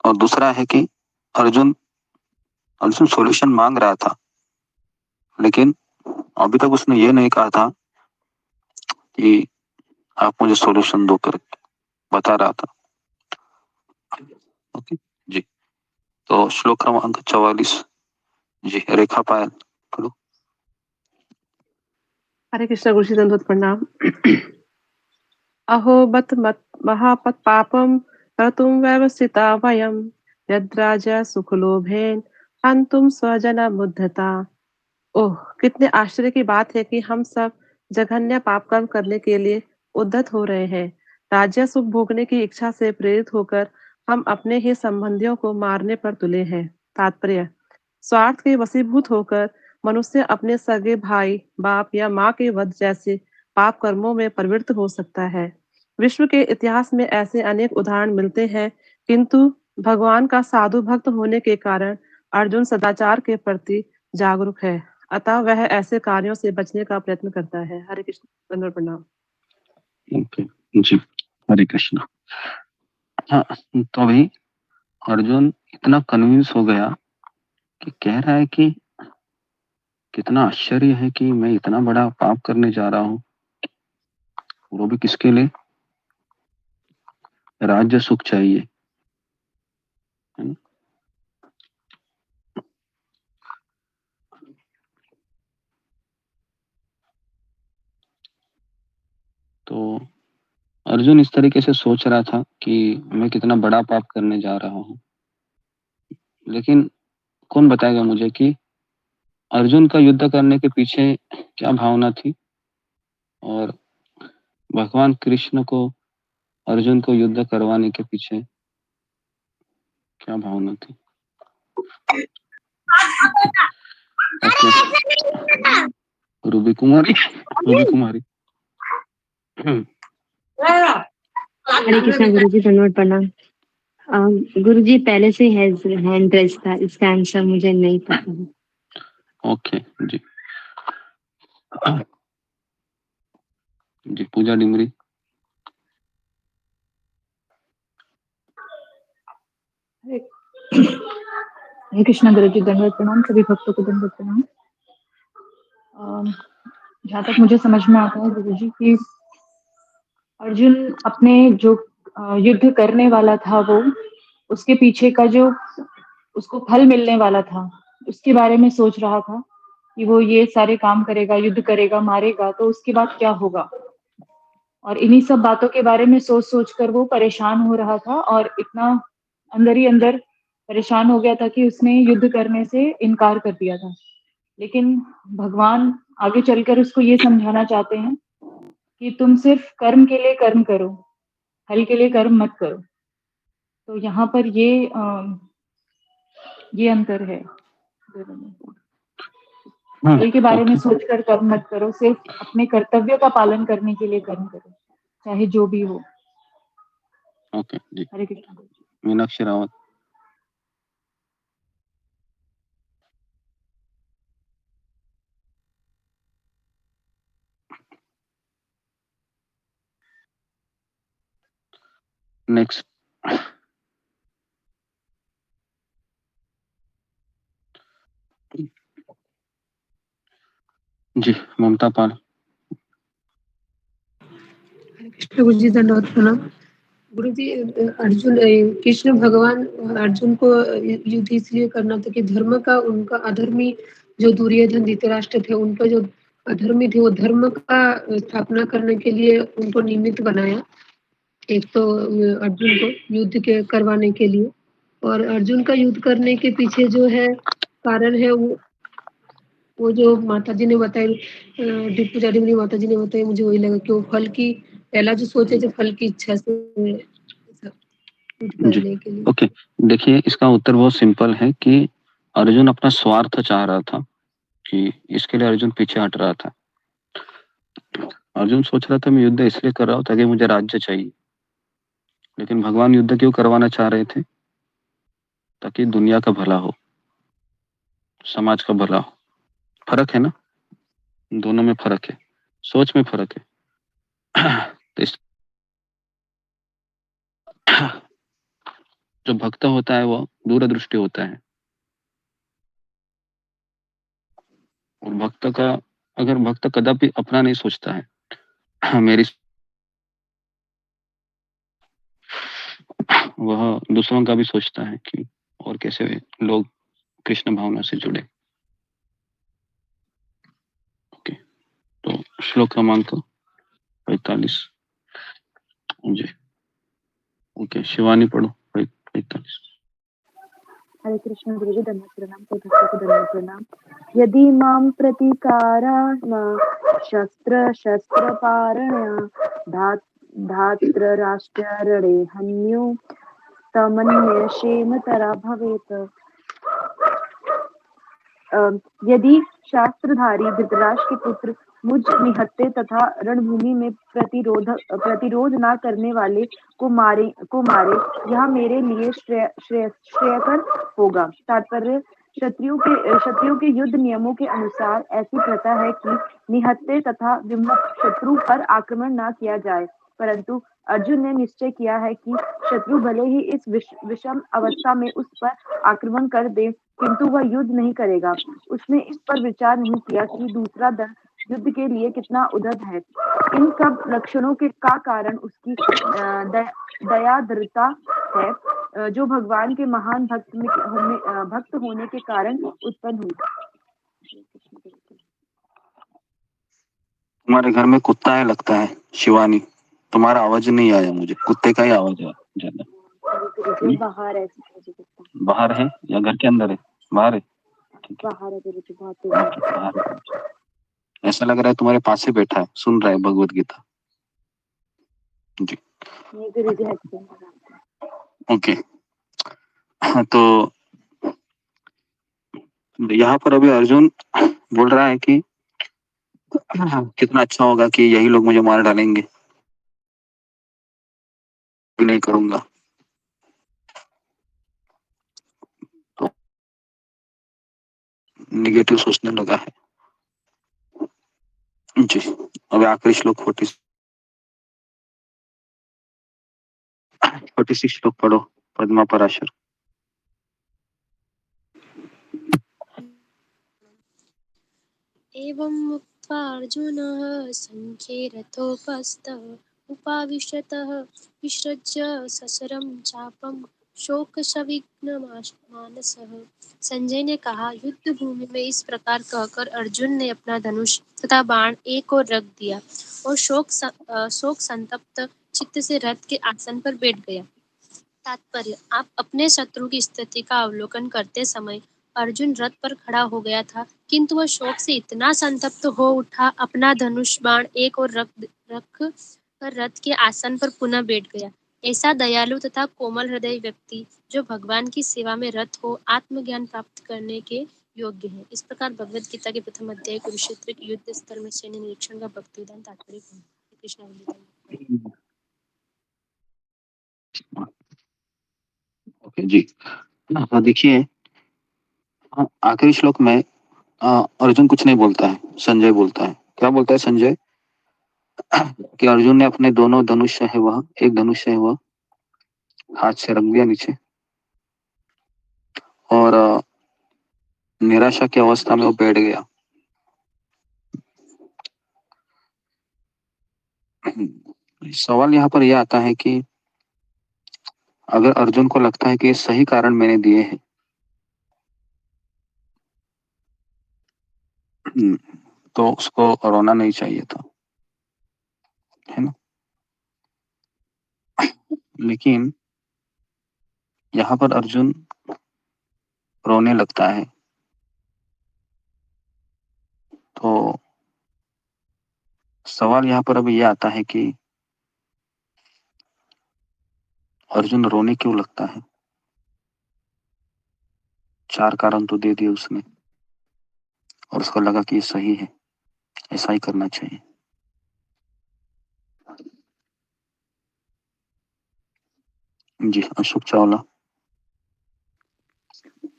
और दूसरा है कि अर्जुन सॉल्यूशन मांग रहा था, लेकिन अभी तक उसने ये नहीं कहा था कि आप मुझे सॉल्यूशन दो, कर बता रहा था। ओके जी। तो श्लोक क्रमांक 44 जी, रेखा पायल पढ़ो। हरे कृष्ण गुरु जी दंडवत प्रणाम। अहो बत मत महापत पापम कर्तुं व्यवस्थिता वयं यद्राजा सुखलोभेन हन्तुं स्वजना मुद्धता। ओह, कितने आश्चर्य की बात है कि हम सब जघन्य पाप कर्म करने के लिए उद्यत हो रहे हैं। राज्य सुख भोगने की इच्छा से प्रेरित होकर हम अपने ही संबंधियों को मारने पर तुले हैं। तात्पर्य: स्वार्थ के वशीभूत होकर मनुष्य अपने सगे भाई, बाप या माँ के वध जैसे पाप कर्मों में प्रवृत्त हो सकता है। विश्व के इतिहास में ऐसे अनेक उदाहरण मिलते हैं, किंतु भगवान का साधु भक्त होने के कारण अर्जुन सदाचार के प्रति जागरूक है, अतः वह ऐसे कार्यों से बचने का प्रयत्न करता है। हरे कृष्ण, दंडवत प्रणाम। ओके जी, हरे कृष्ण। हाँ, तो अभी अर्जुन इतना कन्विंस हो गया कि कह रहा है कि कितना आश्चर्य है कि मैं इतना बड़ा पाप करने जा रहा हूँ, वो भी किसके लिए? राज्य सुख चाहिए, है ना? तो अर्जुन इस तरीके से सोच रहा था कि मैं कितना बड़ा पाप करने जा रहा हूँ, लेकिन कौन बताएगा मुझे कि अर्जुन का युद्ध करने के पीछे क्या भावना थी, और भगवान कृष्ण को अर्जुन को युद्ध करवाने के पीछे क्या भावना थी? रूबी कुमारी। हरे कृष्णा गुरुजी, धन्यवाद प्रणाम। गुरुजी पहले से हैंड रेज था, इसका आंसर मुझे नहीं पता है। ओके जी। जी, पूजा डिमरी। हरे कृष्णा गुरुजी, दंडवत प्रणाम। सभी भक्तों को दंडवत प्रणाम। जहाँ तक मुझे समझ में आता है गुरुजी कि अर्जुन अपने जो युद्ध करने वाला था, वो उसके पीछे का जो उसको फल मिलने वाला था, उसके बारे में सोच रहा था कि वो ये सारे काम करेगा, युद्ध करेगा, मारेगा, तो उसके बाद क्या होगा। और इन्हीं सब बातों के बारे में सोच सोच कर वो परेशान हो रहा था, और इतना अंदर ही अंदर परेशान हो गया था कि उसने युद्ध करने से इनकार कर दिया था। लेकिन भगवान आगे चलकर उसको ये समझाना चाहते हैं कि तुम सिर्फ कर्म के लिए कर्म करो, फल के लिए कर्म मत करो। तो यहाँ पर ये अंतर है दोनों में। फल के बारे में सोचकर कर्म मत करो, सिर्फ अपने कर्तव्य का पालन करने के लिए कर्म करो, चाहे जो भी हो। ओके जी। हरे कृष्ण। मीनाक्षी रावत। नेक्स्ट जी, ममता पाल। कृष्ण गुरु जी दंडवत प्रणाम। गुरु जी, अर्जुन कृष्ण भगवान अर्जुन को युद्ध इसलिए करना था कि धर्म का, उनका अधर्मी जो दुर्योधन धृतराष्ट्र थे, उनका जो अधर्मी थे, वो धर्म का स्थापना करने के लिए उनको निमित्त बनाया। एक तो अर्जुन को युद्ध के करवाने के लिए, और अर्जुन का युद्ध करने के पीछे जो है कारण है वो जो माताजी ने बताई, दीप पुजारी वाली माताजी ने बताई, मुझे वही लगा कि वो फल की पहला जो सोचे थे फल की इच्छा से युद्ध जी करने के लिए। ओके, देखिए इसका उत्तर बहुत सिंपल है कि अर्जुन अपना स्वार्थ चाह रहा था, कि इसके लिए अर्जुन पीछे हट रहा था। अर्जुन सोच रहा था मैं युद्ध इसलिए कर रहा हूँ ताकि मुझे राज्य चाहिए, लेकिन भगवान युद्ध क्यों करवाना चाह रहे थे? ताकि दुनिया का भला हो, समाज का भला हो। फर्क है ना, दोनों में फर्क है, सोच में फर्क है। तो इस जो भक्त होता है वो दूरदृष्टि होता है, और भक्त का अगर भक्त कदापि अपना नहीं सोचता है, मेरी वह दूसरों का भी सोचता है कि और कैसे लोग कृष्ण भावना से जुड़े। ओके, तो श्लोक क्रमांक 45। जी ओके, शिवानी पढ़ो 45। हरे कृष्ण गुरुजी, धन्यवाद प्रणाम, सब भक्तों को धन्यवाद प्रणाम। यदि मां प्रतिकारान शस्त्र पारणा धात्र राष्ट्ररणे हन्यो तमन्य क्षेमतरा भवेत। यदि शास्त्रधारी धृतराष्ट्र के पुत्र मुझ निहत्थे तथा रणभूमि में प्रतिरोध न करने वाले को मारे, यह मेरे लिए श्रेयकर होगा। तात्पर्य, शत्रुओं के युद्ध नियमों के अनुसार ऐसी प्रथा है कि निहत्थे तथा विमुख शत्रु पर आक्रमण न किया जाए, परंतु अर्जुन ने निश्चय किया है कि शत्रु भले ही इस विषम अवस्था में उस पर आक्रमण कर दे, किंतु वह युद्ध नहीं करेगा। उसने इस पर विचार नहीं किया कि दूसरा दल युद्ध के लिए कितना उद्धत है। इन सब लक्षणों का कारण उसकी दयाद्रता है, जो भगवान के महान भक्त होने के कारण उत्पन्न हुई। तुम्हारे घर में कुत्ता है लगता है शिवानी, तुम्हारा आवाज नहीं आया, मुझे कुत्ते का ही आवाज आया ज्यादा। बाहर है, बाहर है या घर के अंदर है? बाहर है, बाहर है, बाहर है। ऐसा लग रहा है तुम्हारे पास ही बैठा है, सुन रहा है भगवत गीता। जी ओके, तो यहाँ पर अभी अर्जुन बोल रहा है कि कितना अच्छा होगा कि यही लोग मुझे मार डालेंगे, नहीं करूंगा। तो निगेटिव सोचने लगा है। जी, अब आखिरी श्लोक 46 श्लोक पढ़ो पद्मा पराशर। एवं मुक्त्वा अर्जुनः सङ्ख्ये रथोपस्थः उपाविशतः विसृज्य सशरं चापं शोकसंविघ्नमानसः। संजय ने कहा, युद्ध भूमि में इस प्रकार कहकर अर्जुन ने अपना धनुष तथा बाण एक ओर रख दिया और शोक संतप्त चित्त से रथ के आसन पर बैठ गया। तात्पर्य, आप अपने शत्रु की स्थिति का अवलोकन करते समय अर्जुन रथ पर खड़ा हो गया था, किंतु वह शोक से इतना संतप्त हो उठा, अपना धनुष बाण एक ओर रख कर रथ के आसन पर पुनः बैठ गया। ऐसा दयालु तथा कोमल हृदय व्यक्ति जो भगवान की सेवा में रत हो, आत्मज्ञान प्राप्त करने के योग्य है। इस प्रकार भगवद गीता के प्रथम अध्याय कुरुक्षेत्र युद्ध स्थल में सैन्य निरीक्षण का भक्ति विधान तात्पर्य कृष्ण। ओके जी, देखिए आखिरी श्लोक में अर्जुन कुछ नहीं बोलता है, संजय बोलता है। क्या बोलता है संजय? कि अर्जुन ने अपने दोनों धनुष है वह, एक धनुष है वह हाथ से रख दिया नीचे, और निराशा की अवस्था में वो बैठ गया। सवाल यहाँ पर यह आता है कि अगर अर्जुन को लगता है कि ये सही कारण मैंने दिए हैं, तो उसको रोना नहीं चाहिए था, है ना। लेकिन यहाँ पर अर्जुन रोने लगता है। तो सवाल यहाँ पर अब ये आता है कि अर्जुन रोने क्यों लगता है। 4 कारण तो दे दिए उसने और उसको लगा कि ये सही है, ऐसा ही करना चाहिए। जी अशोक चावला।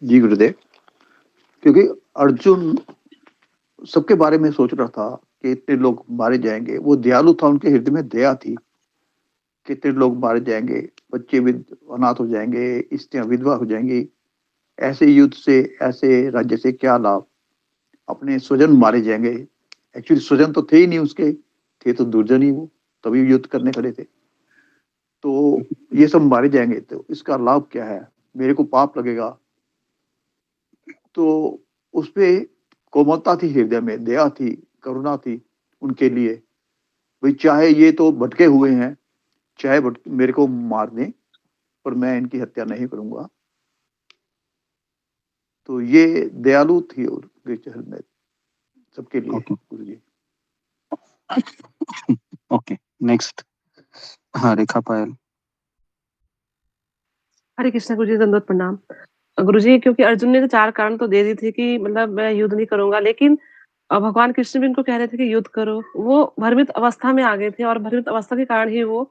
जी गुरुदेव, क्योंकि अर्जुन सबके बारे में सोच रहा था कि इतने लोग मारे जाएंगे। वो दयालु था, उनके हृदय में दया थी। कितने लोग मारे जाएंगे, बच्चे भी अनाथ हो जाएंगे, स्त्रियां विधवा हो जाएंगी। ऐसे युद्ध से, ऐसे राज्य से क्या लाभ। अपने स्वजन मारे जाएंगे। एक्चुअली स्वजन तो थे ही नहीं उसके, थे तो दुर्जन ही वो, तभी युद्ध करने खड़े थे। तो ये सब मारे जाएंगे तो इसका लाभ क्या है, मेरे को पाप लगेगा। तो उसपे कोमलता थी, हृदय में दया थी, करुणा थी उनके लिए। भाई चाहे ये तो भटके हुए हैं, चाहे मेरे को मार दें, पर मैं इनकी हत्या नहीं करूंगा। तो ये दयालु थी उनके चरण में सबके लिए। गुरु जी। Okay next. हाँ रेखा पायल। हरे कृष्णा गुरु जी, दंडवत प्रणाम। गुरु जी, क्योंकि अर्जुन ने तो 4 कारण तो दे दी थी कि मतलब मैं युद्ध नहीं करूंगा, लेकिन भगवान कृष्ण भी इनको कह रहे थे कि युद्ध करो। वो भ्रमित अवस्था में आ गए थे और भ्रमित अवस्था के कारण ही वो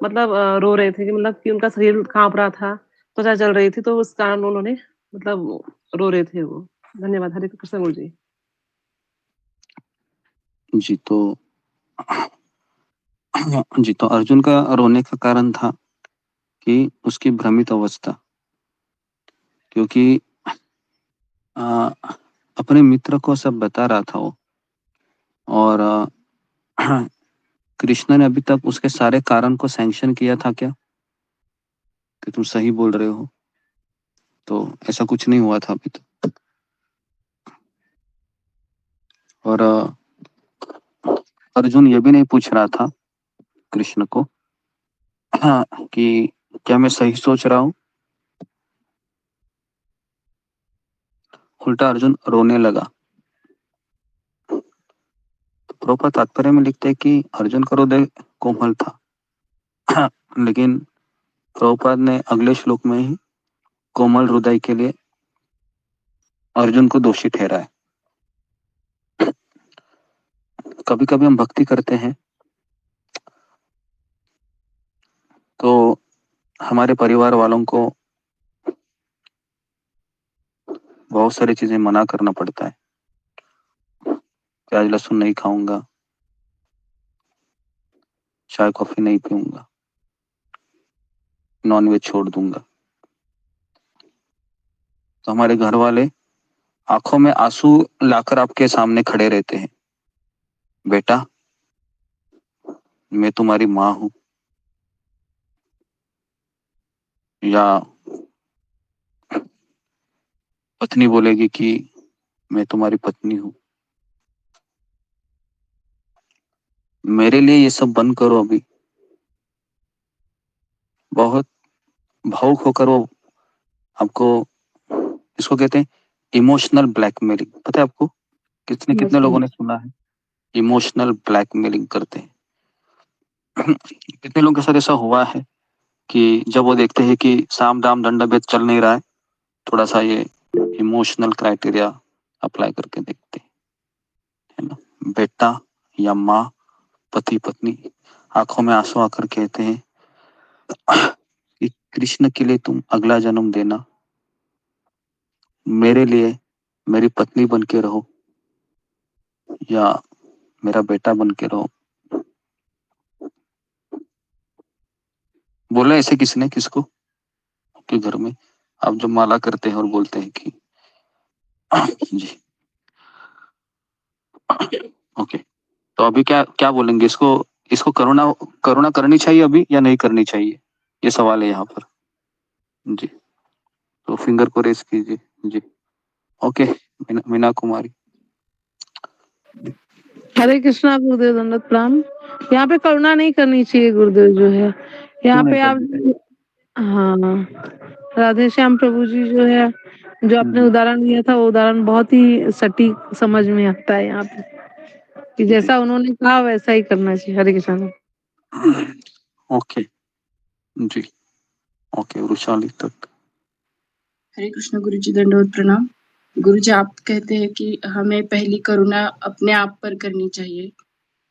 मतलब रो रहे थे कि मतलब कि उनका शरीर कांप रहा था, त्वचा जल रही थी, तो उस कारण उन्होंने मतलब रो रहे थे वो। धन्यवाद। हरे कृष्ण गुरु जी। जी तो अर्जुन का रोने का कारण था कि उसकी भ्रमित अवस्था, क्योंकि अपने मित्र को सब बता रहा था वो। और कृष्ण ने अभी तक उसके सारे कारण को सैंक्शन किया था क्या कि तुम सही बोल रहे हो। तो ऐसा कुछ नहीं हुआ था अभी तक। और अर्जुन ये भी नहीं पूछ रहा था कृष्ण को कि क्या मैं सही सोच रहा हूं। उल्टा अर्जुन रोने लगा। प्रभुपाद तात्पर्य में लिखते हैं कि अर्जुन का हृदय कोमल था लेकिन प्रभुपाद ने अगले श्लोक में ही कोमल हृदय के लिए अर्जुन को दोषी ठहराया। कभी कभी हम भक्ति करते हैं तो हमारे परिवार वालों को बहुत सारी चीजें मना करना पड़ता है। प्याज लहसुन नहीं खाऊंगा, चाय कॉफी नहीं पीऊंगा, नॉनवेज छोड़ दूंगा। तो हमारे घर वाले आंखों में आंसू लाकर आपके सामने खड़े रहते हैं, बेटा मैं तुम्हारी माँ हूं, या पत्नी बोलेगी कि मैं तुम्हारी पत्नी हूं। मेरे लिए ये सब बंद करो अभी। बहुत भावुक होकर वो आपको, इसको कहते हैं इमोशनल ब्लैकमेलिंग। पता है आपको कितने लोगों ने सुना है इमोशनल ब्लैकमेलिंग करते हैं। कितने लोगों के साथ ऐसा हुआ है कि जब वो देखते हैं कि साम दाम दंड भेद चल नहीं रहा है, थोड़ा सा ये इमोशनल क्राइटेरिया अप्लाई करके देखते हैं, है ना। बेटा या माँ, पति पत्नी आंखों में आंसू आकर कहते हैं कि कृष्ण के लिए तुम अगला जन्म देना, मेरे लिए मेरी पत्नी बन के रहो या मेरा बेटा बन के रहो। बोला ऐसे किसने किसको आपके घर में, आप जब माला करते हैं और बोलते हैं कि जी ओके। तो अभी क्या क्या बोलेंगे, इसको इसको करुणा करुणा करनी चाहिए अभी या नहीं करनी चाहिए, ये सवाल है यहाँ पर। जी तो फिंगर को रेस कीजिए। जी ओके मीना कुमारी। हरे कृष्णा गुरुदेव दंडवत प्रणाम। यहाँ पे करुणा नहीं करनी चाहिए गुरुदेव जो है यहाँ क्यों नहीं पे आप। करनी चाहिए? हाँ, राधे श्याम प्रभु जी जो है जो आपने हम्म, उदाहरण दिया था वो उदाहरण बहुत ही सटीक समझ में आता है यहाँ पे कि जी जैसा उन्होंने कहा वैसा ही करना चाहिए। हरे कृष्णा। ओके जी ओके वृषाली तक। हरे कृष्ण गुरु जी दंडवत प्रणाम। गुरु जी आप कहते हैं कि हमें पहली करुणा अपने आप पर करनी चाहिए,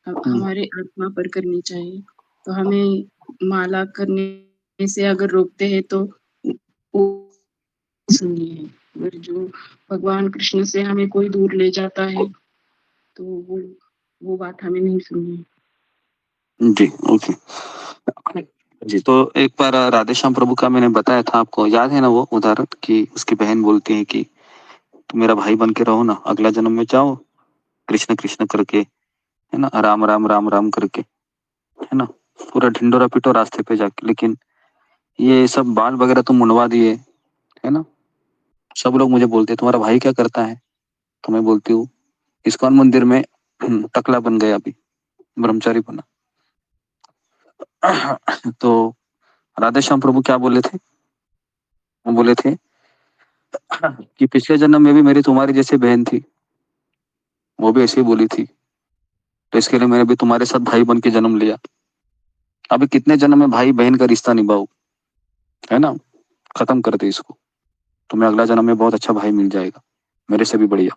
हमारे आत्मा पर करनी चाहिए। तो हमें माला करने से अगर रोकते हैं तो वो सुनिए है। अगर जो भगवान कृष्ण से हमें कोई दूर ले जाता है तो वो बात हमें नहीं सुननी है। जी ओके जी। तो एक बार राधेश्याम प्रभु का मैंने बताया था आपको, याद है ना वो उदाहरण कि उसकी बहन बोलती है कि तुम मेरा भाई बन के रहो ना, अगला जन्म में जाओ कृष्ण कृष्ण करके, है ना, राम राम राम राम करके, है ना, पूरा ढिंडोरा पीटो रास्ते पे जाके। लेकिन ये सब बाल वगैरह तुम मुंडवा दिए, है ना। सब लोग मुझे बोलते तुम्हारा भाई क्या करता है, तो मैं बोलती हूँ इस्कॉन मंदिर में टकला बन गया, अभी ब्रह्मचारी बना। तो राधेश्याम प्रभु क्या बोले थे, वो बोले थे कि पिछले जन्म में भी मेरी तुम्हारी जैसी बहन थी, वो भी ऐसे ही बोली थी, तो इसके लिए मैंने भी तुम्हारे साथ भाई बन के जन्म लिया। अभी कितने जन्म में भाई बहन का रिश्ता निभाओ, है ना, खत्म कर दे इसको, तुम्हें अगला जन्म में बहुत अच्छा भाई मिल जाएगा, मेरे से भी बढ़िया।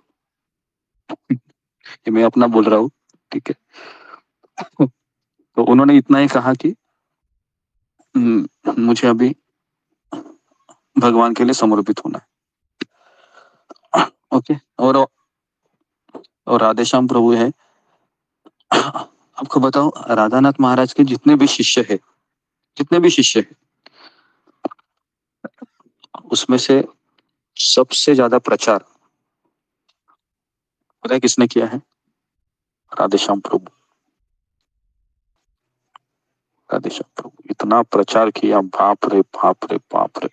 ये मैं अपना बोल रहा हूँ, ठीक है। तो उन्होंने इतना ही कहा कि मुझे अभी भगवान के लिए समर्पित होना है। ओके। और राधेश्याम प्रभु है, आपको बताओ राधानाथ महाराज के जितने भी शिष्य है, जितने भी शिष्य है, उसमें से सबसे ज्यादा प्रचार पता है किसने किया है, राधेश्याम प्रभु। राधेश्याम प्रभु इतना प्रचार किया, बाप रे बाप रे बाप रे।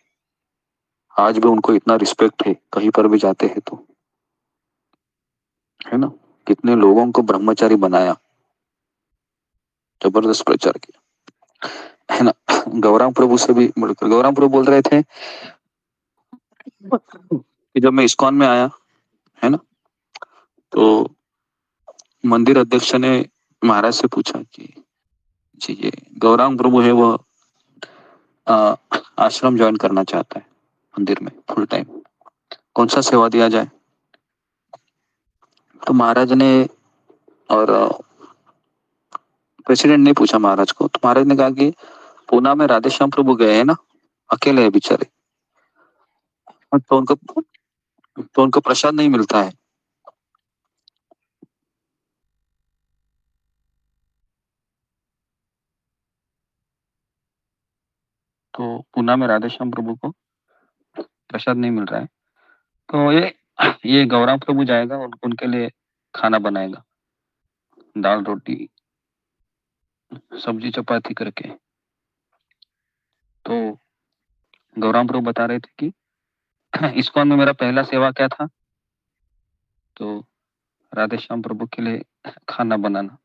आज भी उनको इतना रिस्पेक्ट है, कहीं पर भी जाते हैं तो, है ना। कितने लोगों को ब्रह्मचारी बनाया, जबरदस्त प्रचार किया, है ना। गौरांग प्रभु से भी बढ़कर गौरांग प्रभु बोल रहे थे कि जब मैं इस्कॉन में आया, है ना, तो मंदिर अध्यक्ष ने महाराज से पूछा कि जी ये गौरांग प्रभु है, वो आश्रम ज्वाइन करना चाहता है मंदिर में फुल टाइम, कौन सा सेवा दिया जाए। तो महाराज ने और प्रेसिडेंट ने पूछा महाराज को, तो महाराज ने कहा कि पूना में राधेश्याम प्रभु गए हैं ना, अकेले है बेचारे, तो उनको प्रसाद नहीं मिलता है। तो पूना में राधेश्याम प्रभु को प्रसाद नहीं मिल रहा है, तो ये गौरांग प्रभु जाएगा और उनके लिए खाना बनाएगा, दाल रोटी सब्जी चपाती करके। तो गौरांग प्रभु बता रहे थे कि इस्कॉन में मेरा पहला सेवा क्या था, तो राधेश्याम प्रभु के लिए खाना बनाना।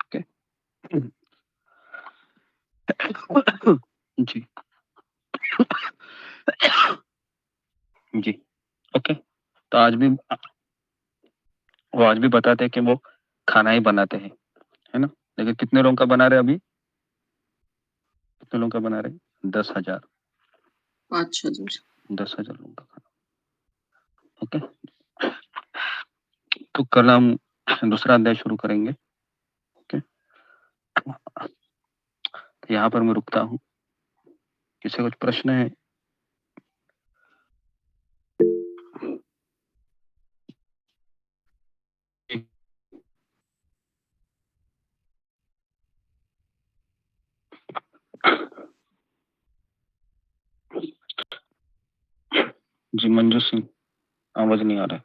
ओके जी जी ओके। तो आज भी बताते हैं कि वो खाना ही बनाते हैं, है ना। लेकिन कितने लोगों का बना रहे अभी, कितने लोगों का बना रहे, 10,000 10,000 लोगों का खाना। ओके। तो कल हम दूसरा अध्याय शुरू करेंगे। ओके, यहाँ पर मैं रुकता हूँ, किसी कुछ प्रश्न है। जी मंजू सिंह, आवाज नहीं आ रहा है।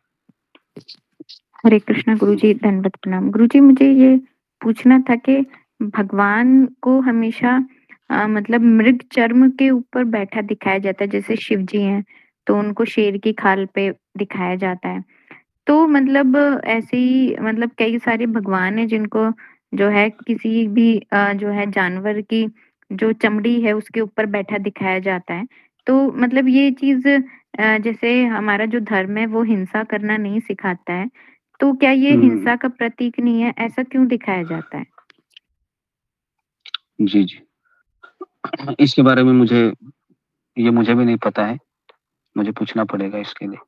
हरे कृष्णा गुरुजी, दंडवत प्रणाम। गुरुजी मुझे ये पूछना था कि भगवान को हमेशा मतलब मृग चर्म के ऊपर बैठा दिखाया जाता है, जैसे शिव जी हैं तो उनको शेर की खाल पे दिखाया जाता है। तो मतलब ऐसे ही मतलब कई सारे भगवान हैं जिनको जो है किसी भी जो है जानवर की जो चमड़ी है उसके ऊपर बैठा दिखाया जाता है। तो मतलब ये चीज़ जैसे हमारा जो धर्म है वो हिंसा करना नहीं सिखाता है। तो क्या ये हिंसा का प्रतीक नहीं है? ऐसा क्यों दिखाया जाता है? जी, जी। इसके बारे में मुझे भी नहीं पता है। मुझे पूछना पड़ेगा इसके लिए।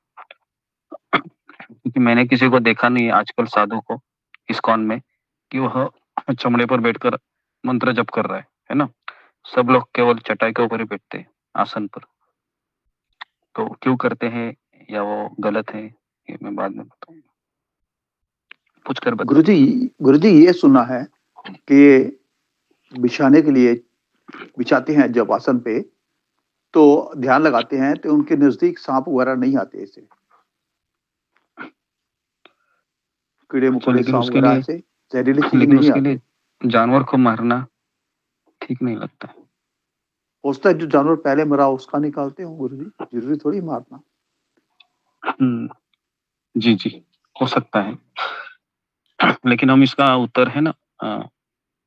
क्योंकि मैंने किसी को देखा नहीं है आजकल साधु को इस्कॉन में कि वह चमड़े पर बैठकर मंत्र जप कर रहा है ना? सब लोग केवल चटाई के ऊपर ही बैठते हैं, आसन पर। तो क्यों करते हैं या वो गलत है, ये मैं बाद में बताऊँगा। पूछ कर बता। गुरुजी ये सुना है कि बिछाने के लिए बिछाते हैं जब आसन पे, तो ध्यान लगाते हैं तो उनके नजदीक सांप वगैरह नहीं आते ऐसे कीड़े अच्छा, मकोड़े लेकिन सांप उसके वगैरह लिए ऐसे जहरीली चीजें नहीं आते। जानवर को मारना ठीक नहीं लगता है। होता है जो जानवर पहले मरा उसका निकालते हो गुरुजी, जरूरी थोड़ी मारना। जी, जी, हो सकता है। लेकिन हम इसका उत्तर है ना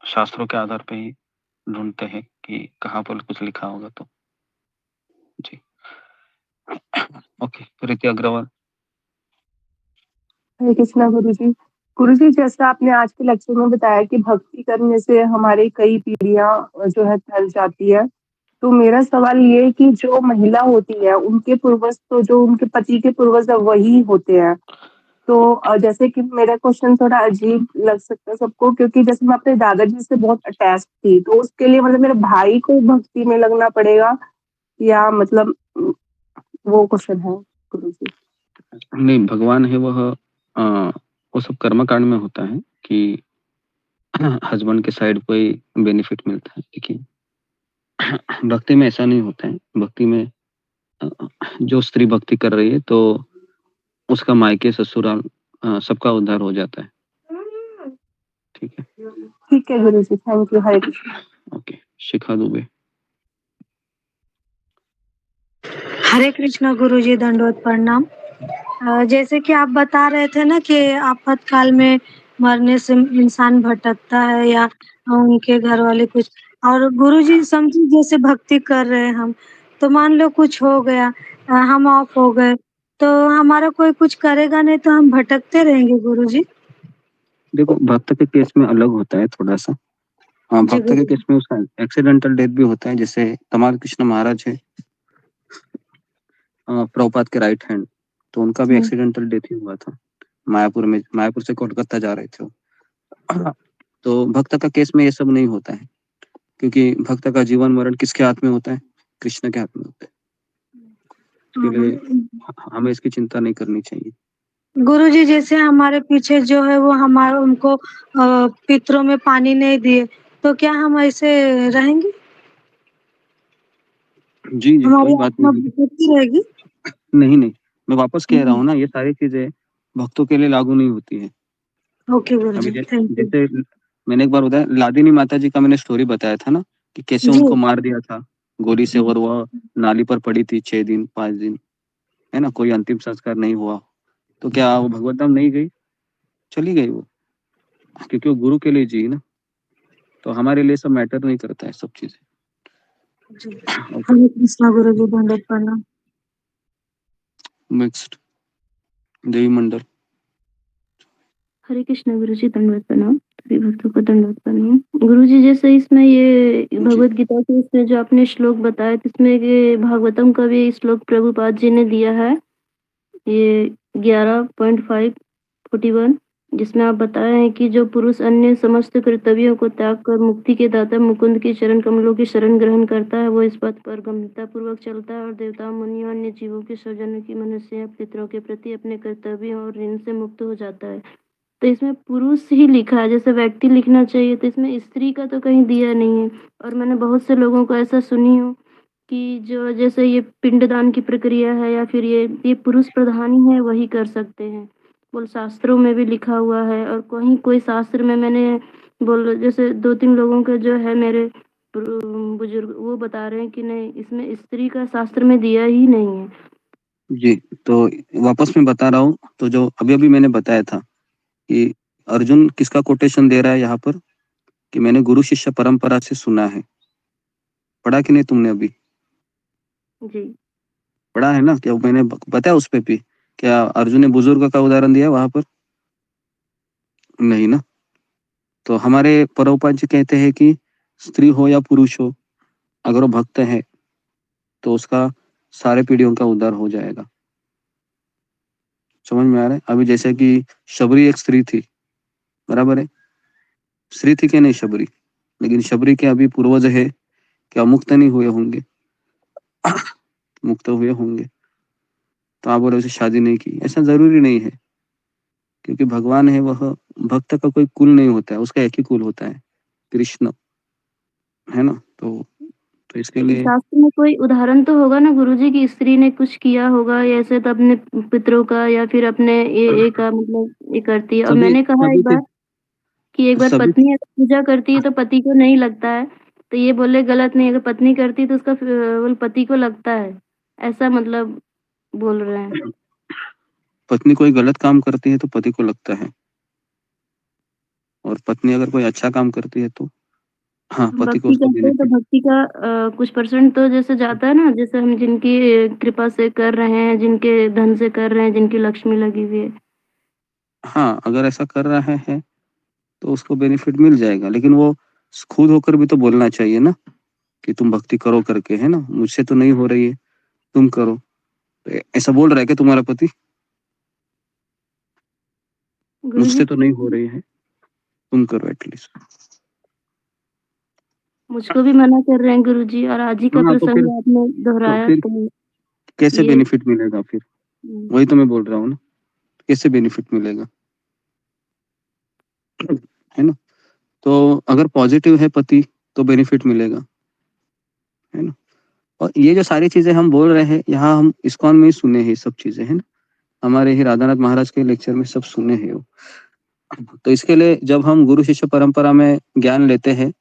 शास्त्रों के आधार पे ही ढूँढते हैं कि कहाँ पर कुछ लिखा होगा तो। जी। ओके, प्रीति अग्रवाल। हरे कृष्णा गुरुजी। गुरुजी, जैसा आपने आज के लेक्चर में बताया कि भक्ति करने से हमारी कई पीढ़ियां जो है टल जाती है, तो मेरा सवाल ये है कि जो महिला होती है उनके पूर्वज तो जो उनके पति के पूर्वज है वही होते हैं। तो जैसे कि मेरा क्वेश्चन थोड़ा अजीब लग सकता है सबको, क्योंकि जैसे मैं अपने दादाजी से बहुत अटैच थी, तो उसके लिए मतलब मेरे भाई को भक्ति में लगना पड़ेगा या मतलब वो क्वेश्चन है गुरुजी। नहीं, भगवान है वह वो सब कर्म कांड में होता है कि हस्बैंड के साइड पे ही बेनिफिट मिलता है, लेकिन भक्ति में ऐसा नहीं होता है। भक्ति में जो स्त्री भक्ति कर रही है तो उसका मायके ससुराल सबका उद्धार हो जाता है। ठीक है? ठीक है गुरुजी, thank you. Hare Krishna. Okay, Shikha Dubey. Hare Krishna गुरुजी, दंडवत प्रणाम। जैसे कि आप बता रहे थे ना कि आपातकाल में मरने से इंसान भटकता है या उनके घर वाले कुछ, और गुरुजी समझिए जैसे भक्ति कर रहे हैं हम, तो मान लो कुछ हो गया, हम ऑफ हो गए, तो हमारा कोई कुछ करेगा नहीं तो हम भटकते रहेंगे गुरुजी। देखो, भक्त के केस में अलग होता है थोड़ा-सा। जी भक्त के केस में उसका एक्सीडेंटल डेथ भी होता है, जैसे तमाल कृष्ण महाराज है प्रभुपाद के राइट हैंड, तो उनका भी एक्सीडेंटल डेथ ही हुआ था। मायापुर से कोलकाता जा रहे थे वो। तो भक्त का केस में ये सब नहीं होता है, क्योंकि भक्त का जीवन मरण किसके हाथ में होता है? कृष्ण के हाथ में होता है। इसके लिए हमें इसकी चिंता नहीं करनी चाहिए। गुरुजी जैसे हमारे पीछे जो है वो हमारे उनको पितरों में पानी नहीं दिए, तो क्या हम ऐसे रहेंगे? जी, जी, हमारी कोई बात आत्मा नहीं। भटकती रहेगी? नहीं, नहीं, मैं वापस कह रहा हूँ ना, ये सारी चीज़ें भक्तों के लिए लागू नहीं होती है। ओके अभी गुरुजी, थैंक यू। जैसे मैंने एक बार बताया, लादिनी माता जी का मैंने स्टोरी बताया था ना, कि कैसे जी। उनको मार दिया था गोली से और वह नाली पर पड़ी थी 6 दिन, 5 दिन, है ना? कोई अंतिम संस्कार नहीं हुआ। तो क्या वो भगवत धाम नहीं गई? चली गई वो, क्योंकि वो गुरु के लिए जी ना। तो हमारे लिए सब मैटर नहीं करता है सब चीज़ें। हरे कृष्णा गुरुजी, दंडवत प्रणाम। नेक्स्ट, देवी मंडल। हरे कृष्णा गुरुजी, दंडवत प्रणाम। सभी भक्तों को दंडवत प्रणाम। गुरुजी जैसे इसमें ये भगवत गीता के इसमें जो आपने श्लोक बताया, इसमें ये भागवतम का भी श्लोक प्रभुपाद जी ने दिया है, ये 11.541, जिसमें आप बताए हैं कि जो पुरुष अन्य समस्त कर्तव्यों को त्याग कर मुक्ति के दाता मुकुंद की चरण कमलों की शरण ग्रहण करता है, वो इस पथ पर गंभीरता पूर्वक चलता है और देवताओं, मुनियों, अन्य जीवों के सौजन्य की मनुष्य या पितरों के प्रति अपने कर्तव्यों और ऋण से मुक्त हो जाता है। तो इसमें पुरुष ही लिखा है, जैसे व्यक्ति लिखना चाहिए, तो इसमें स्त्री का तो कहीं दिया नहीं है। और मैंने बहुत से लोगों को ऐसा सुनी हूँ कि जो जैसे ये पिंडदान की प्रक्रिया है या फिर ये पुरुष प्रधान ही है, वही कर सकते हैं। बोल शास्त्रों में भी लिखा हुआ है, और कहीं कोई शास्त्र में मैंने बोल जैसे 2-3 लोगों के जो है मेरे बुजुर्ग, वो बता रहे हैं कि नहीं, इसमें स्त्री का शास्त्र में दिया ही नहीं है। जी, तो वापस मैं बता रहा हूँ, तो जो अभी-अभी मैंने बताया था कि अर्जुन किसका कोटेशन दे रहा है यहाँ पर, कि मैंने गुरु शिष्य परंपरा से सुना है। पढ़ा कि नहीं तुमने अभी? जी। पढ़ा है ना? क्या मैंने बताया उस पे भी? क्या अर्जुन ने बुजुर्ग का उदाहरण दिया वहाँ पर? नहीं ना? तो हमारे प्रभुपाद जी कहते हैं कि स्त्री हो या पुरुष हो, अगर वो भक्त है, तो उसका सारे पीढ़ियों का उद्धार हो जाएगा। समझ में आ रहा है? अभी जैसे कि शबरी एक स्त्री थी, बराबर है? स्त्री थी कि नहीं शबरी? लेकिन शबरी के अभी पूर्वज है, क्या मुक्त नहीं हुए होंगे? मुक्त हुए होंगे। तो आप बोले उसे शादी नहीं की, ऐसा ज़रूरी नहीं है। क्योंकि भगवान है वह भक्त का कोई कुल नहीं होता है, उसका एक ही कुल होता है, कृष्ण, है ना? तो इसके लेकिन लिए शास्त्र में कोई उदाहरण तो होगा ना गुरुजी कि स्त्री ने कुछ किया होगा ऐसे तो अपने पितरों का या फिर अपने ये का मतलब ये करती है। और सभी मैंने कहा एक सभी के बार कि एक बार सभी पत्नी अगर पूजा करती है तो पति को नहीं लगता है, तो ये बोले गलत नहीं, अगर पत्नी करती है तो उसका वो पति को लगता है। ऐसा मतलब बोल रहे हैं। पत्नी कोई गलत काम करती है तो पति को लगता है, और पत्नी अगर कोई अच्छा काम करती है तो हाँ, हम पति को भक्ति उसका करते हैं तो बेनिफिट। भक्ति का कुछ परसेंट तो जैसे जाता है ना, जैसे हम जिनकी कृपा से कर रहे हैं, जिनके धन से कर रहे हैं, जिनकी लक्ष्मी लगी हुई है। हाँ, अगर ऐसा कर रहा है तो उसको बेनिफिट मिल जाएगा, लेकिन वो खुद होकर भी तो बोलना चाहिए ना कि तुम भक्ति करो करके, है ना? मुझसे तो नहीं हो रही है, तुम करो। तो ऐसा बोल रहा है क्या तुम्हारा पति? गुरुजी मुझसे तो नहीं हो रही है, तुम करो एटलीस्ट। मुझको भी मना कर रहे हैं गुरुजी, और आज ही का हाँ, प्रसंग आपने तो दोहराया फिर तो कैसे ये बेनिफिट मिलेगा फिर? वही तो मैं बोल रहा हूँ ना, कैसे बेनिफिट मिलेगा? है ना? तो अगर पॉजिटिव है पति तो बेनिफिट मिलेगा, है ना? और ये जो सारी चीज़ें हम बोल रहे हैं, यहाँ हम इस्कॉन में ही सुने हैं ये सब चीज़ें, है ना? हमारे ही राधानाथ महाराज के लेक्चर में सब सुने हैं वो। तो इसके लिए जब हम गुरु शिष्य परंपरा में ज्ञान लेते हैं,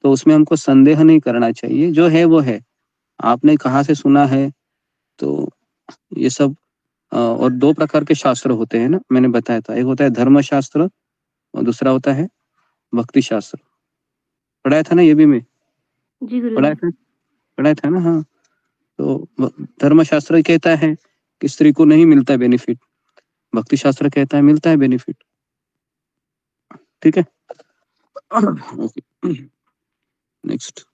तो उसमें हमको संदेह नहीं करना चाहिए, जो है वो है। आपने कहाँ से सुना है, तो ये सब और 2 प्रकार के शास्त्र होते हैं ना, मैंने बताया था। एक होता है धर्मशास्त्र और दूसरा होता है भक्ति शास्त्र। पढ़ाया था ना ये भी मैं? जी पढ़ाया गुरुजी। था? पढ़ाया था ना? हाँ। तो धर्मशास्त्र कहता है कि स्त्री को नहीं मिलता है बेनिफिट, भक्ति शास्त्र कहता है मिलता है बेनिफिट। ठीक है? ओके, नेक्स्ट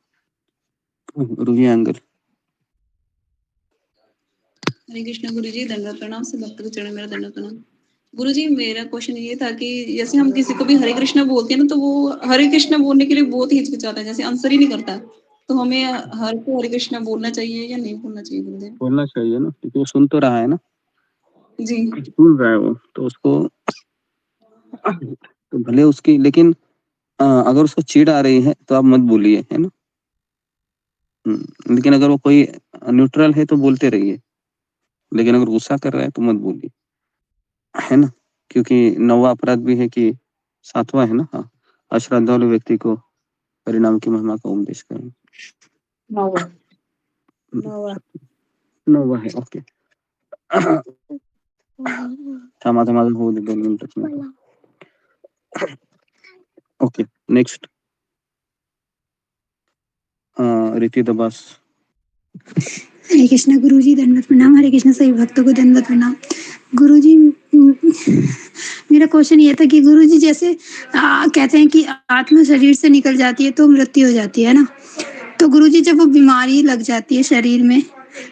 रूही एंगल। हरे कृष्णा गुरुजी, दंडवत प्रणाम। सब भक्त के चरण में मेरा दंडवत प्रणाम। गुरुजी, मेरा क्वेश्चन ये था कि जैसे हम किसी को भी हरे कृष्णा बोलते हैं ना, तो वो हरे कृष्णा बोलने के लिए बहुत ही हिचकिचाता है, जैसे आंसर ही नहीं करता। तो हमें हर को हरे कृष्णा बोलना चाहिए या नहीं बोलना चाहिए गुरुदेव? बोलना चाहिए ना, क्योंकि वो सुन तो रहा है ना, जी। सुन रहा है वो, तो उसको तो भले उसकी, लेकिन अगर उसको चिढ़ आ रही है तो आप मत बोलिए, है ना? लेकिन अगर वो कोई न्यूट्रल है तो बोलते रहिए, लेकिन अगर गुस्सा कर रहा है तो मत बोलिए, है ना? क्योंकि 9वां अपराध भी है कि 7वां है ना? हाँ, अश्रद्धालु व्यक्ति को परिणाम की महिमा का उपदेश करें। 9वां। 9वां है, ओके। थांबा होऊ दे 2 मिनिटं. Okay, next. रिकी दबास. हरे कृष्णा गुरुजी, दंडवत प्रणाम। हरे कृष्णा सभी भक्तों को दंडवत प्रणाम। गुरुजी, मेरा क्वेश्चन ये था कि गुरुजी जैसे कहते हैं कि आत्मा शरीर से निकल जाती है तो मृत्यु हो जाती है ना, तो गुरुजी जब वो बीमारी लग जाती है शरीर में,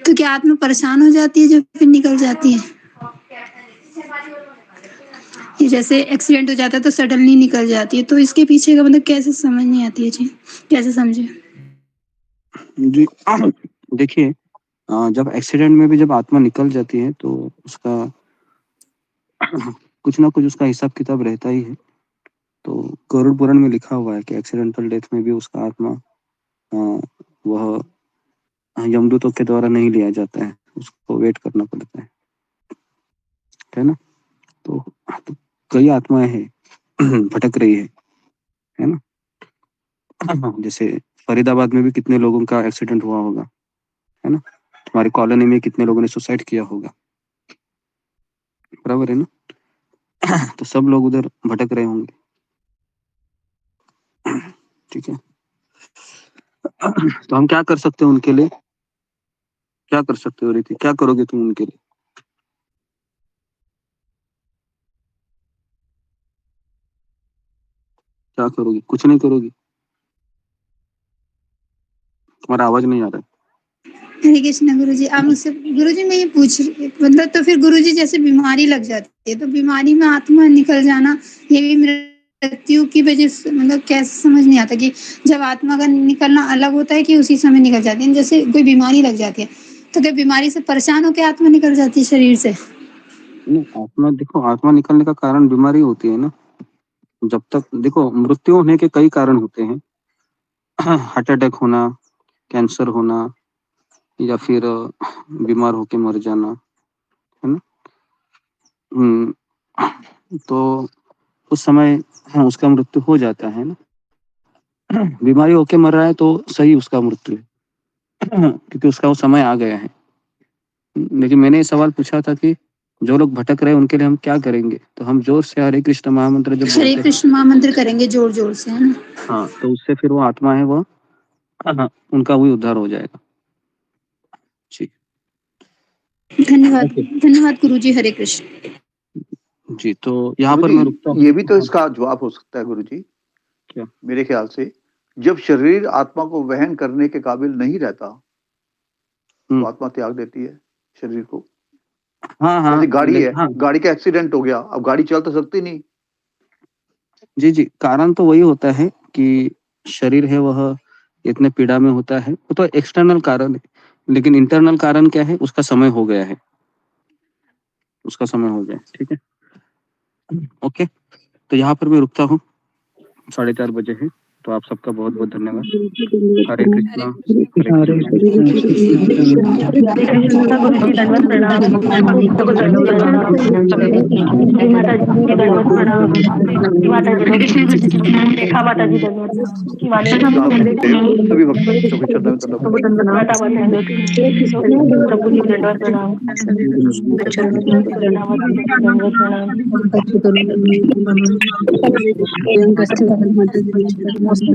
तो क्या आत्मा परेशान हो जाती है जब फिर निकल जाती है? ये जैसे एक्सीडेंट हो जाता है तो सडनली निकल जाती है, तो इसके पीछे का मतलब कैसे समझ नहीं आती है जी, कैसे समझे? जी, देखिए, जब एक्सीडेंट में भी जब आत्मा निकल जाती है तो उसका कुछ ना कुछ उसका हिसाब किताब रहता ही है। तो गरुड़ पुराण में लिखा हुआ है कि एक्सीडेंटल डेथ में भी उसका आत्मा वह यमदूतों के द्वारा नहीं लिया जाता है, उसको वेट करना पड़ता है ना? तो कई आत्माएं हैं भटक रही है ना? जैसे फरीदाबाद में भी कितने लोगों का एक्सीडेंट हुआ होगा, है ना? हमारी कॉलोनी में कितने लोगों ने सुसाइड किया होगा, बराबर है ना। तो सब लोग उधर भटक रहे होंगे, ठीक है। तो हम क्या कर सकते हैं उनके लिए, क्या कर सकते हो रीति, क्या करोगे तुम उनके लिए? क्या करोगी? कुछ नहीं करोगी? तुम्हारा आवाज नहीं आ रहा है। हरे कृष्णा गुरुजी, आप मुझसे गुरुजी मैं ये पूछ रही मतलब तो फिर गुरुजी जैसे बीमारी लग जाती है तो बीमारी में आत्मा निकल जाना ये भी मृत्यु की वजह से मतलब कैसे समझ नहीं आता कि जब आत्मा का निकलना अलग होता है कि उसी समय निकल जाती है। जैसे कोई बीमारी लग जाती है तो क्या बीमारी से परेशान होकर आत्मा निकल जाती है शरीर से? नहीं, आत्मा देखो, आत्मा निकलने का कारण बीमारी होती है ना। जब तक देखो, मृत्यु होने के कई कारण होते हैं। हार्ट अटैक होना, कैंसर होना, या फिर बीमार होके मर जाना, है ना। तो उस समय हाँ उसका मृत्यु हो जाता है ना। बीमारी होके मर रहा है तो सही उसका मृत्यु है, क्योंकि उसका वो समय आ गया है। लेकिन मैंने ये सवाल पूछा था कि जो लोग भटक रहे हैं उनके लिए हम क्या करेंगे, तो हम जोर से हरे कृष्ण महामंत्र जब हरे बोलते हैं, कृष्ण महामंत्र करेंगे जोर जोर से, है ना। हाँ, तो उससे फिर वो आत्मा है वो उनका भी उद्धार हो जाएगा। जी धन्यवाद धन्यवाद गुरुजी, हरे कृष्ण। जी, तो यहाँ पर गुरुजी, मैं रुकता हूँ। ये भी तो इसका जवाब हो सकता है गुरुजी, क्या? मेरे ख्याल से जब शरीर आत्मा को वहन करने के काबिल नहीं रहता तो आत्मा त्याग देती है शरीर को। हाँ, जैसे गाड़ी है, हाँ। गाड़ी का एक्सीडेंट हो गया, अब गाड़ी चल तो सकती नहीं। जी, कारण तो वही होता है कि शरीर है वह इतने पीड़ा में होता है, वो तो एक्सटर्नल कारण है। लेकिन इंटरनल कारण क्या है, उसका समय हो गया है, उसका समय हो गया है, ठीक है। ओके, तो यहाँ पर मैं रुकता हूँ, 4:30 बजे है। तो आप सबका बहुत बहुत धन्यवाद। हरे कृष्णा, हरे कृष्णा गुरुजी दंडवत प्रणाम। माता जी दंडवत प्रणाम। माता जी रेखा माता जी दंडवत सभी भक्तों के चरणों में दंडवत प्रभु जी दंडवत प्रणाम। प्रणाम।